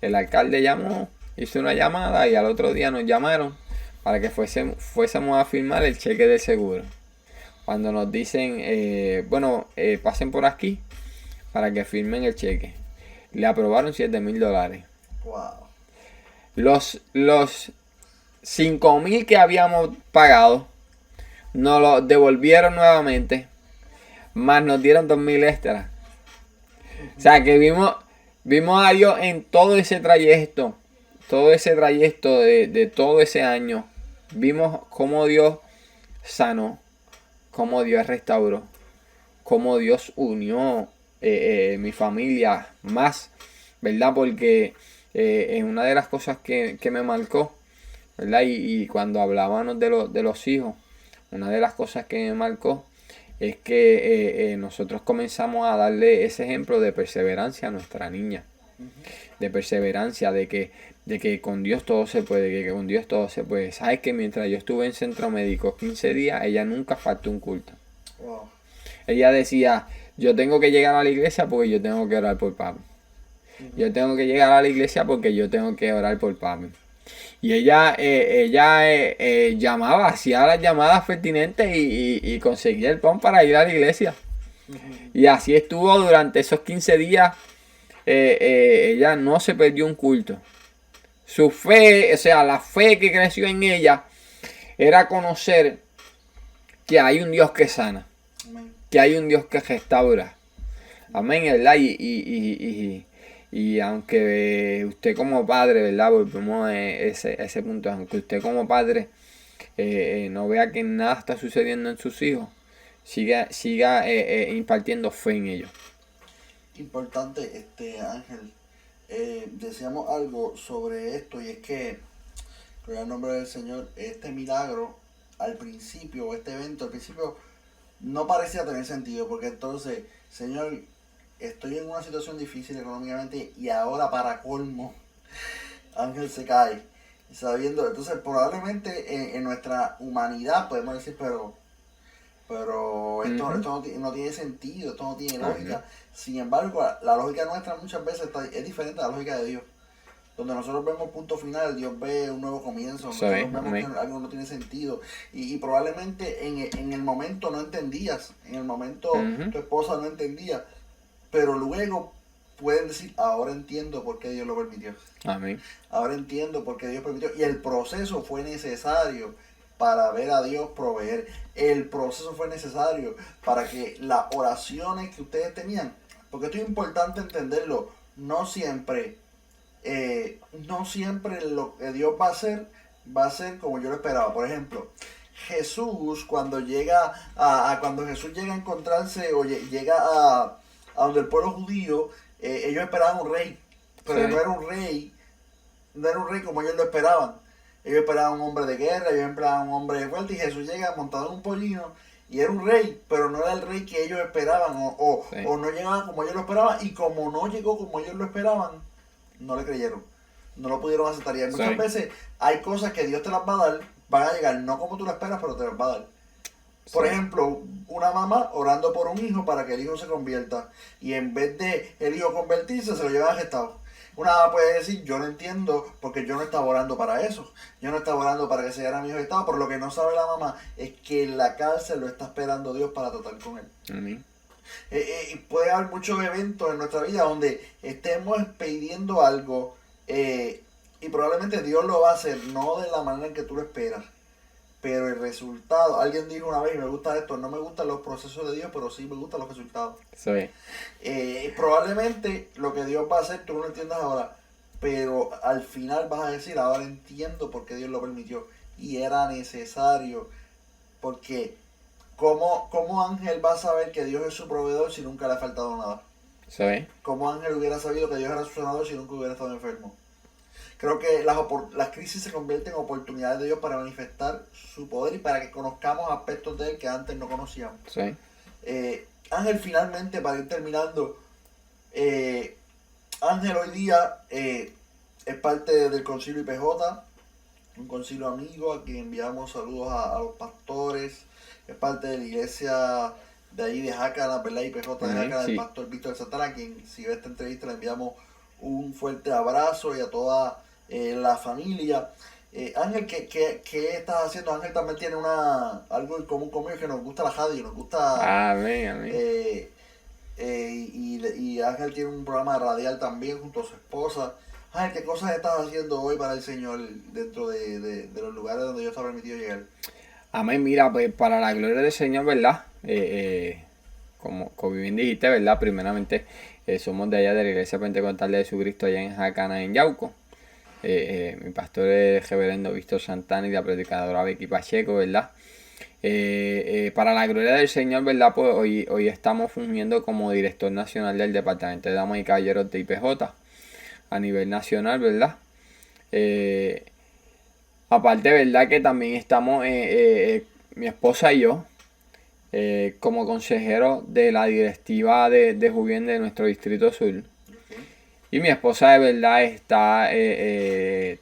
El alcalde llamó, hizo una llamada y al otro día nos llamaron para que fuésemos a firmar el cheque del seguro. Cuando nos dicen, pasen por aquí para que firmen el cheque. Le aprobaron $7,000. Wow. Los $5,000 que habíamos pagado nos lo devolvieron nuevamente, más nos dieron $2,000 extra. O sea que vimos a Dios en todo ese trayecto de todo ese año. Vimos cómo Dios sanó, cómo Dios restauró, cómo Dios unió mi familia más, ¿verdad? Porque es una de las cosas que me marcó, ¿verdad? Y cuando hablábamos de los hijos, una de las cosas que me marcó es que nosotros comenzamos a darle ese ejemplo de perseverancia a nuestra niña. De perseverancia, de que con Dios todo se puede, que con Dios todo se puede. Sabes que mientras yo estuve en centro médico 15 días, ella nunca faltó un culto. Wow. Ella decía, yo tengo que llegar a la iglesia porque yo tengo que orar por papi. Yo tengo que llegar a la iglesia porque yo tengo que orar por papi. Y ella llamaba, hacía las llamadas pertinentes y conseguía el pan para ir a la iglesia. Y así estuvo durante esos 15 días. Ella no se perdió un culto. Su fe, o sea, la fe que creció en ella era conocer que hay un Dios que sana. Amén. Que hay un Dios que restaura. Amén, ¿verdad? Y aunque usted como padre, ¿verdad? Volvemos a ese punto. Aunque usted como padre no vea que nada está sucediendo en sus hijos, siga impartiendo fe en ellos. Importante, Ángel, decíamos algo sobre esto, y es que, en el nombre del Señor, este milagro al principio, este evento al principio, no parecía tener sentido, porque entonces, Señor, estoy en una situación difícil económicamente y ahora para colmo, Ángel se cae, sabiendo, entonces probablemente en nuestra humanidad podemos decir, pero esto no tiene sentido, esto no tiene lógica. Sin embargo, la lógica nuestra muchas veces es diferente a la lógica de Dios. Donde nosotros vemos el punto final, Dios ve un nuevo comienzo, nosotros vemos que algo no tiene sentido. Y probablemente en el momento no entendías, en el momento tu esposa no entendía, pero luego pueden decir, ahora entiendo por qué Dios lo permitió. Amén. Ahora entiendo por qué Dios permitió. Y el proceso fue necesario para ver a Dios proveer. El proceso fue necesario para que las oraciones que ustedes tenían, porque esto es importante entenderlo, no siempre lo que Dios va a hacer como yo lo esperaba. Por ejemplo, Jesús cuando Jesús llega a encontrarse o llega a donde el pueblo judío, ellos esperaban un rey, pero no era un rey como ellos lo esperaban. Ellos esperaban un hombre de guerra, ellos esperaban un hombre fuerte, y Jesús llega montado en un pollino Y era un rey, pero no era el rey que ellos esperaban Sí. o no llegaba como ellos lo esperaban. Y como no llegó como ellos lo esperaban, no le creyeron. No lo pudieron aceptar. Y muchas Sí. veces hay cosas que Dios te las va a dar, van a llegar no como tú lo esperas, pero te las va a dar. Por Sí. ejemplo, una mamá orando por un hijo para que el hijo se convierta. Y en vez de el hijo convertirse, se lo llevan gestado. Una mamá puede decir, yo no entiendo porque yo no estaba orando para eso. Yo no estaba orando para que se llegara mi hijo gestado. Pero lo que no sabe la mamá es que en la cárcel lo está esperando Dios para tratar con él. Amén. Puede haber muchos eventos en nuestra vida donde estemos pidiendo algo y probablemente Dios lo va a hacer, no de la manera en que tú lo esperas. Pero el resultado, alguien dijo una vez, y me gusta esto, no me gustan los procesos de Dios, pero sí me gustan los resultados. Sí. Probablemente lo que Dios va a hacer tú no lo entiendas ahora, pero al final vas a decir, ahora entiendo por qué Dios lo permitió. Y era necesario, porque ¿cómo Ángel va a saber que Dios es su proveedor si nunca le ha faltado nada? Sí. ¿Cómo Ángel hubiera sabido que Dios era su sanador si nunca hubiera estado enfermo? Creo que las crisis se convierten en oportunidades de Dios para manifestar su poder y para que conozcamos aspectos de Él que antes no conocíamos. Sí. Ángel, finalmente, para ir terminando, Ángel hoy día es parte del Concilio IPJ, un concilio amigo a quien enviamos saludos a los pastores, es parte de la iglesia de ahí de Jácana, ¿verdad? IPJ de Jácana, Sí. del pastor Víctor Santana, a quien si ve esta entrevista le enviamos un fuerte abrazo y a toda la familia. Ángel, ¿qué estás haciendo? Ángel también tiene algo en común conmigo, que nos gusta la radio, nos gusta... Amén, amén. y Ángel tiene un programa radial también junto a su esposa. Ángel, ¿qué cosas estás haciendo hoy para el Señor dentro de los lugares donde Dios te ha permitido llegar? Amén, mira, pues para la gloria del Señor, ¿verdad? Como bien dijiste, ¿verdad? Primeramente, somos de allá de la Iglesia Pentecostal de Jesucristo, allá en Jácana, en Yauco. Mi pastor es el reverendo Víctor Santana y la predicadora Becky Pacheco, ¿verdad? Para la gloria del Señor, ¿verdad? Pues hoy estamos fungiendo como director nacional del Departamento de Damas y Caballeros de IPJ a nivel nacional, ¿verdad? Aparte, ¿verdad? Que también estamos, mi esposa y yo, como consejeros de la directiva de Juven de nuestro Distrito Sur. Y mi esposa de verdad está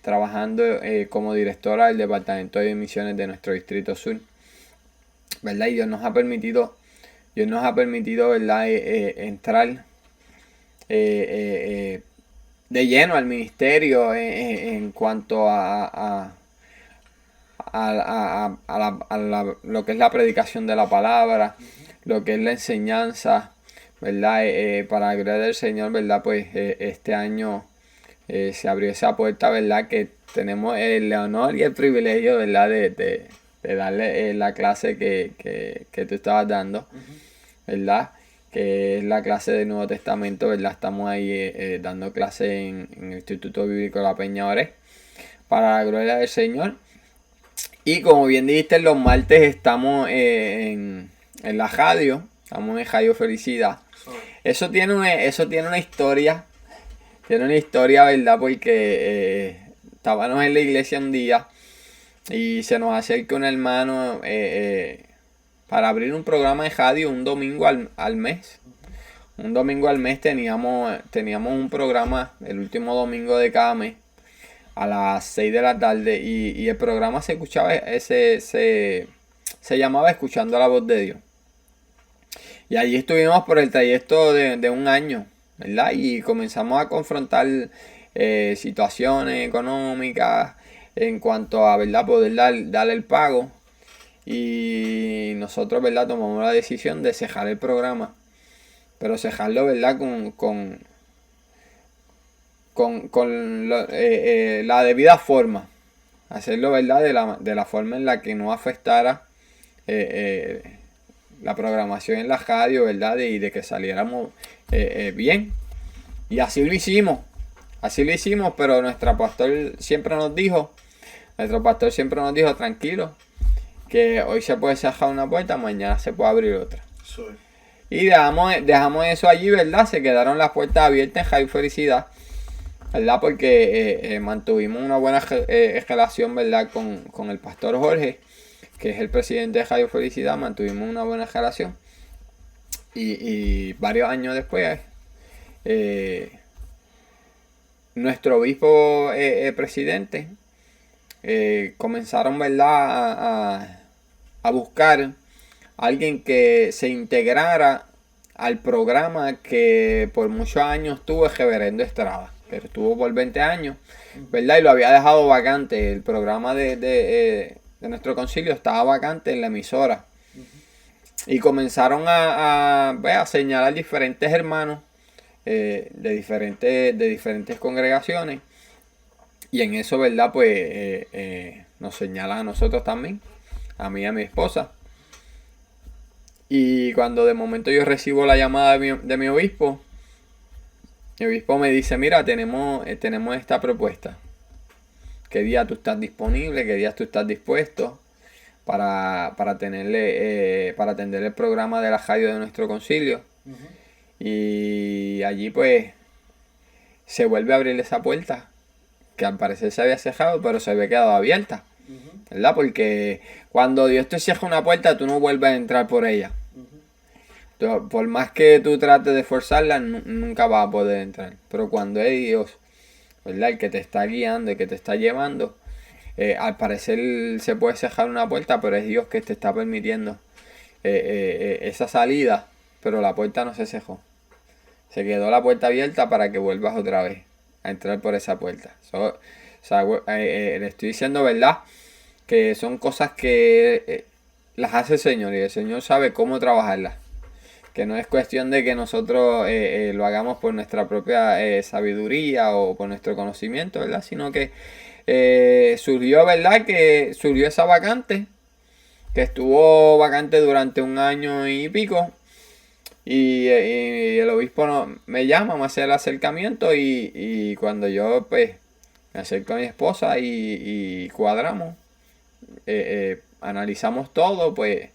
trabajando como directora del Departamento de Misiones de nuestro Distrito Sur, ¿verdad? Y Dios nos ha permitido, ¿verdad? Entrar de lleno al ministerio en cuanto a lo que es la predicación de la palabra, lo que es la enseñanza, ¿verdad? Para la gloria del Señor, ¿verdad? Pues este año se abrió esa puerta, ¿verdad? Que tenemos el honor y el privilegio, ¿verdad? De darle la clase que tú estabas dando, ¿verdad? Que es la clase del Nuevo Testamento, ¿verdad? Estamos ahí dando clase en el Instituto Bíblico La Peña Oré, para la gloria del Señor. Y como bien dijiste, los martes estamos en la radio, estamos en Radio Felicidad. Eso tiene una historia, ¿verdad? Porque estábamos en la iglesia un día y se nos acerca un hermano para abrir un programa de radio un domingo al mes. Un domingo al mes teníamos un programa el último domingo de cada mes a las 6 de la tarde y el programa se escuchaba, se llamaba Escuchando la Voz de Dios. Y allí estuvimos por el trayecto de un año, ¿verdad? Y comenzamos a confrontar situaciones económicas en cuanto a, ¿verdad? Poder darle el pago. Y nosotros, ¿verdad? Tomamos la decisión de cejar el programa. Pero cejarlo, ¿verdad? Con la debida forma, hacerlo, ¿verdad? De la forma en la que no afectara la programación en la radio, ¿verdad? Y de que saliéramos bien. Y así lo hicimos, pero nuestro pastor siempre nos dijo, tranquilo, que hoy se puede cerrar una puerta, mañana se puede abrir otra. Sí. Y dejamos eso allí, ¿verdad? Se quedaron las puertas abiertas en Radio Felicidad, ¿verdad? Porque mantuvimos una buena relación, ¿verdad? Con el pastor Jorge, que es el presidente de Radio Felicidad, mantuvimos una buena relación. Y varios años después, nuestro obispo presidente comenzaron, ¿verdad?, a buscar alguien que se integrara al programa que por muchos años tuvo el reverendo Estrada, que estuvo por 20 años, ¿verdad? Y lo había dejado vacante. El programa de nuestro concilio estaba vacante en la emisora. Y comenzaron a señalar diferentes hermanos de diferentes congregaciones. Y en eso, ¿verdad? Pues nos señalan a nosotros también, a mí y a mi esposa. Y cuando de momento yo recibo la llamada de mi obispo me dice, mira, tenemos esta propuesta. ¿Qué día tú estás disponible? ¿Qué días tú estás dispuesto para atender el programa de la radio de nuestro concilio? Y allí pues se vuelve a abrir esa puerta, que al parecer se había cerrado, pero se había quedado abierta. ¿Verdad? Porque cuando Dios te cierra una puerta, tú no vuelves a entrar por ella. Entonces, por más que tú trates de forzarla, nunca vas a poder entrar. Pero cuando es Dios, ¿verdad?, el que te está guiando, el que te está llevando, al parecer se puede cerrar una puerta, pero es Dios que te está permitiendo esa salida, pero la puerta no se cerró. Se quedó la puerta abierta para que vuelvas otra vez a entrar por esa puerta. Le estoy diciendo, ¿verdad?, que son cosas que las hace el Señor y el Señor sabe cómo trabajarlas. Que no es cuestión de que nosotros lo hagamos por nuestra propia sabiduría o por nuestro conocimiento, ¿verdad? Sino que surgió, ¿verdad?, que surgió esa vacante, que estuvo vacante durante 1 año y pico. Y el obispo me llama, me hace el acercamiento y cuando yo pues me acerco a mi esposa y cuadramos, analizamos todo, pues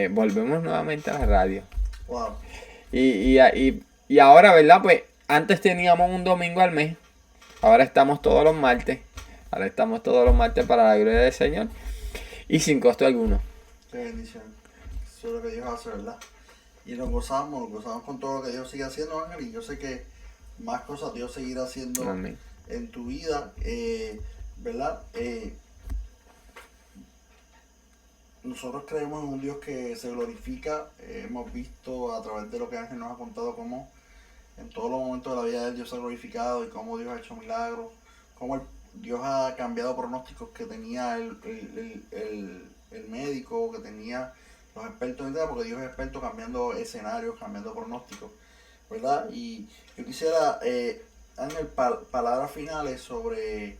volvemos nuevamente a la radio. Wow. Y ahora, ¿verdad? Pues antes teníamos un domingo al mes, ahora estamos todos los martes. Ahora estamos todos los martes para la gloria del Señor y sin costo alguno. Qué bendición. Eso es lo que Dios hace, ¿verdad? Y nos gozamos con todo lo que Dios sigue haciendo, Ángel. Y yo sé que más cosas Dios seguirá haciendo Amén. en tu vida, ¿verdad? Nosotros creemos en un Dios que se glorifica. Hemos visto a través de lo que Ángel nos ha contado cómo en todos los momentos de la vida de Dios se ha glorificado y cómo Dios ha hecho milagros, cómo Dios ha cambiado pronósticos que tenía el médico, que tenía los expertos en porque Dios es experto cambiando escenarios, cambiando pronósticos, ¿verdad? Y yo quisiera, Ángel, palabras finales sobre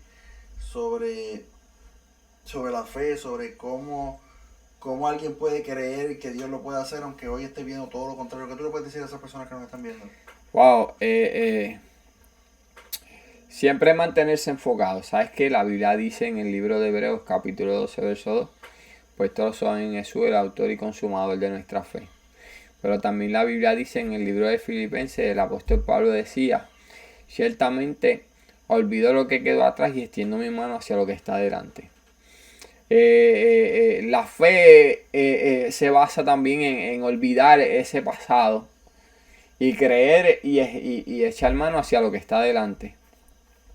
la fe, sobre cómo alguien puede creer que Dios lo puede hacer, aunque hoy esté viendo todo lo contrario. ¿Qué tú le puedes decir a esas personas que nos están viendo? Wow, siempre mantenerse enfocado. ¿Sabes qué? La Biblia dice en el libro de Hebreos, capítulo 12, verso 2, pues todos son en Jesús, el autor y consumador de nuestra fe. Pero también la Biblia dice en el libro de Filipenses, el apóstol Pablo decía, ciertamente olvido lo que quedó atrás y extiendo mi mano hacia lo que está delante. La fe se basa también en olvidar ese pasado y creer y echar mano hacia lo que está delante,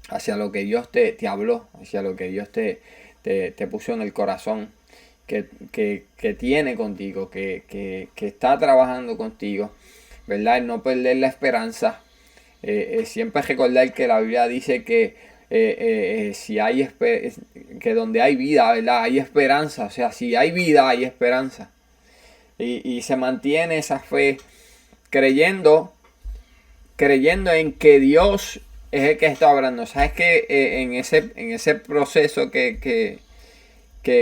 hacia lo que Dios te habló, hacia lo que Dios te puso en el corazón, que tiene contigo, que está trabajando contigo, ¿verdad? No perder la esperanza. Siempre recordar que la Biblia dice que si hay que donde hay vida, ¿verdad?, hay esperanza. O sea, si hay vida, hay esperanza. Y se mantiene esa fe creyendo en que Dios es el que está obrando. Sabes que en ese proceso que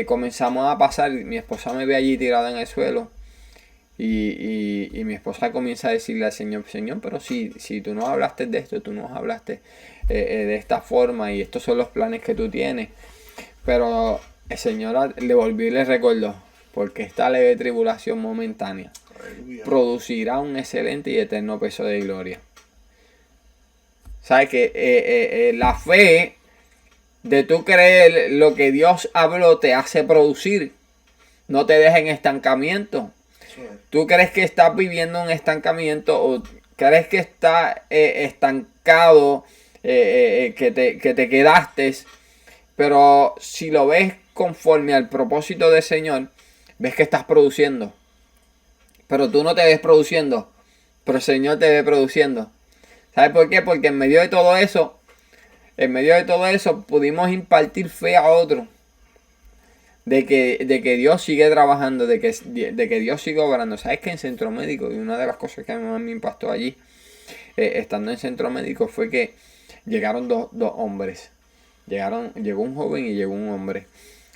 comenzamos a pasar, mi esposa me ve allí tirada en el suelo y mi esposa comienza a decirle al Señor, pero si tú no hablaste de esto, tú no hablaste de esta forma y estos son los planes que tú tienes. Pero el Señor le volvió y le recordó, porque esta leve tribulación momentánea producirá un excelente y eterno peso de gloria. ¿Sabes que la fe de tú creer lo que Dios habló te hace producir? no te deja en estancamiento. Eso es. ¿Tú crees que estás viviendo un estancamiento o crees que estás estancado, que te quedaste? Pero si lo ves conforme al propósito del Señor, ves que estás produciendo. Pero tú no te ves produciendo, pero el Señor te ve produciendo. ¿Sabes por qué? Porque en medio de todo eso, pudimos impartir fe a otro. De que Dios sigue trabajando, de que Dios sigue obrando. ¿Sabes que en Centro Médico, y una de las cosas que a mí más me impactó allí, estando en Centro Médico, fue que llegaron dos hombres. Llegó un joven y llegó un hombre.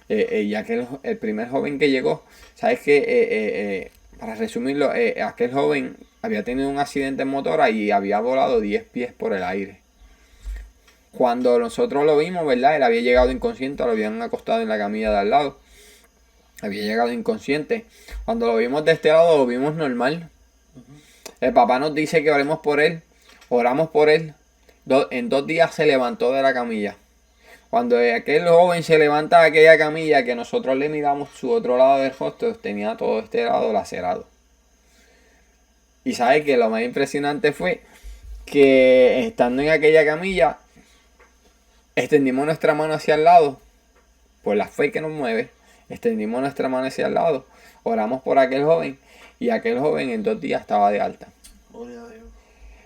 Y el primer joven que llegó, ¿sabes qué? Para resumirlo, aquel joven había tenido un accidente en motora y había volado 10 pies por el aire. Cuando nosotros lo vimos, ¿verdad? Él había llegado inconsciente, lo habían acostado en la camilla de al lado. Había llegado inconsciente. Cuando lo vimos de este lado, lo vimos normal. El papá nos dice que oremos por él. Oramos por él. En 2 días se levantó de la camilla. Cuando aquel joven se levanta de aquella camilla, que nosotros le miramos su otro lado del rostro, tenía todo este lado lacerado. Y sabe que lo más impresionante fue que estando en aquella camilla, extendimos nuestra mano hacia el lado, por la fe que nos mueve, extendimos nuestra mano hacia el lado, oramos por aquel joven, y aquel joven en 2 días estaba de alta. Gloria a Dios.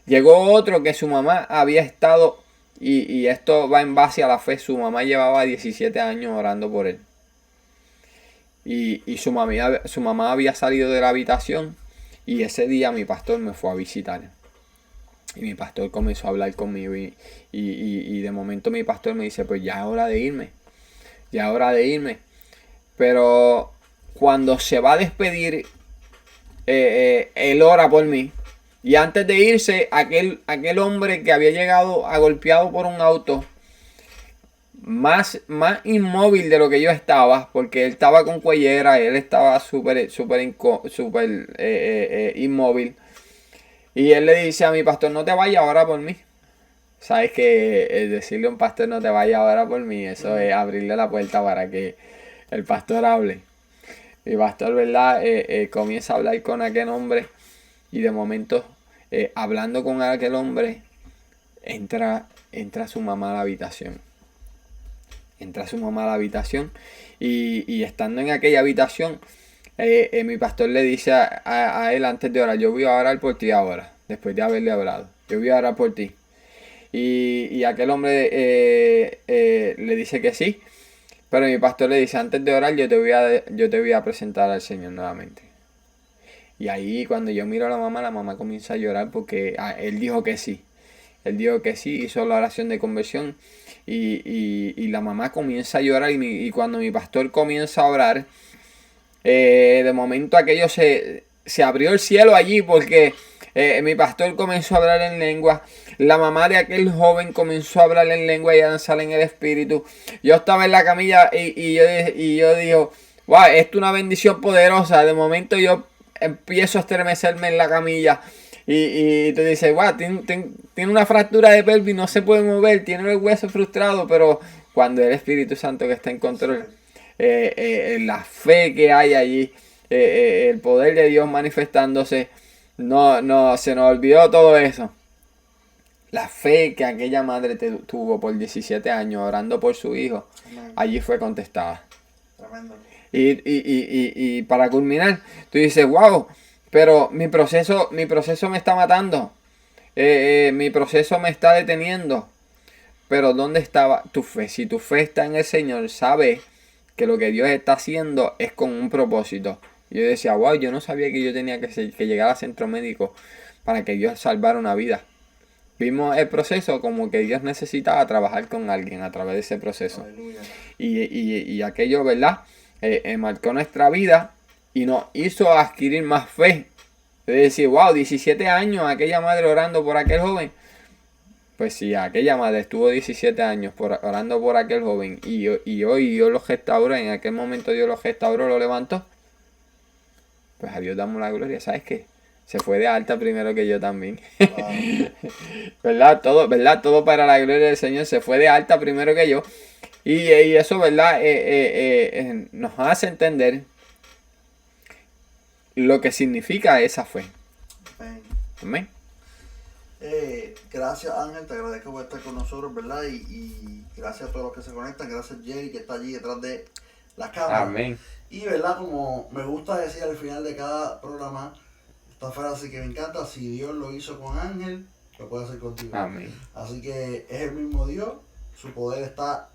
Llegó otro que su mamá había estado, y esto va en base a la fe, su mamá llevaba 17 años orando por él. Y su mamá había salido de la habitación, y ese día mi pastor me fue a visitar. Y mi pastor comenzó a hablar conmigo y de momento mi pastor me dice, pues ya es hora de irme. Ya es hora de irme. Pero cuando se va a despedir, él ora por mí. Y antes de irse, aquel hombre que había llegado golpeado por un auto, más inmóvil de lo que yo estaba, porque él estaba con cuellera, él estaba súper inmóvil. Y él le dice a mi pastor, no te vayas ahora por mí. Sabes que decirle a un pastor no te vayas ahora por mí, eso es abrirle la puerta para que el pastor hable. Mi pastor, ¿verdad? Comienza a hablar con aquel hombre y de momento, hablando con aquel hombre, entra su mamá a la habitación. Entra su mamá a la habitación y estando en aquella habitación, mi pastor le dice a él antes de orar, yo voy a orar por ti ahora, después de haberle hablado, yo voy a orar por ti. Y aquel hombre le dice que sí, pero mi pastor le dice, antes de orar yo te voy a presentar al Señor nuevamente. Y ahí cuando yo miro a la mamá comienza a llorar porque él dijo que sí. Él dijo que sí, hizo la oración de conversión y la mamá comienza a llorar y cuando mi pastor comienza a orar, de momento aquello se abrió el cielo allí porque mi pastor comenzó a hablar en lengua. La mamá de aquel joven comenzó a hablar en lengua y a danzar en el espíritu. Yo estaba en la camilla y yo digo, wow, esto es una bendición poderosa. De momento yo empiezo a estremecerme en la camilla. Y tú dices, wow, tiene una fractura de pelvis, no se puede mover, tiene el hueso frustrado, pero cuando el Espíritu Santo que está en control, la fe que hay allí, el poder de Dios manifestándose, no se nos olvidó todo eso. La fe que aquella madre tuvo por 17 años orando por su hijo, Amén. allí fue contestada. Tremendo. Y para culminar, tú dices, wow, pero mi proceso me está matando. Mi proceso me está deteniendo. Pero ¿dónde estaba tu fe? Si tu fe está en el Señor, sabes que lo que Dios está haciendo es con un propósito. Yo decía, wow, yo no sabía que yo tenía que llegar a centro médico para que Dios salvara una vida. Vimos el proceso como que Dios necesitaba trabajar con alguien a través de ese proceso. Aleluya. Y aquello, ¿verdad? Marcó nuestra vida y nos hizo adquirir más fe. Es decir, wow, 17 años aquella madre orando por aquel joven. Pues si aquella madre estuvo 17 años orando por aquel joven y hoy Dios lo restauró, en aquel momento Dios lo restauró, lo levantó, pues a Dios damos la gloria. ¿Sabes qué? Se fue de alta primero que yo también. Wow. ¿Verdad? Todo para la gloria del Señor. Se fue de alta primero que yo. Y eso, ¿verdad? Nos hace entender lo que significa esa fe. Amén. Amén. Gracias Ángel, te agradezco por estar con nosotros, ¿verdad? Y gracias a todos los que se conectan, gracias Jerry que está allí detrás de la cámara. Amén. Y verdad, como me gusta decir al final de cada programa, esta frase que me encanta: si Dios lo hizo con Ángel, lo puede hacer contigo. Amén. Así que es el mismo Dios, su poder está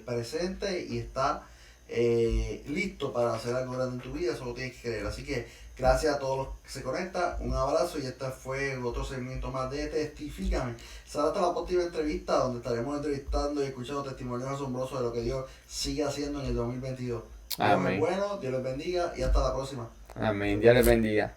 presente y está listo para hacer algo grande en tu vida, solo tienes que creer. Así que gracias a todos los que se conectan, un abrazo, y este fue otro segmento más de Testifícame. Será hasta la próxima entrevista, donde estaremos entrevistando y escuchando testimonios asombrosos de lo que Dios sigue haciendo en el 2022. Dios es Amén. bueno, Dios les bendiga y hasta la próxima. Amén. Dios les bendiga.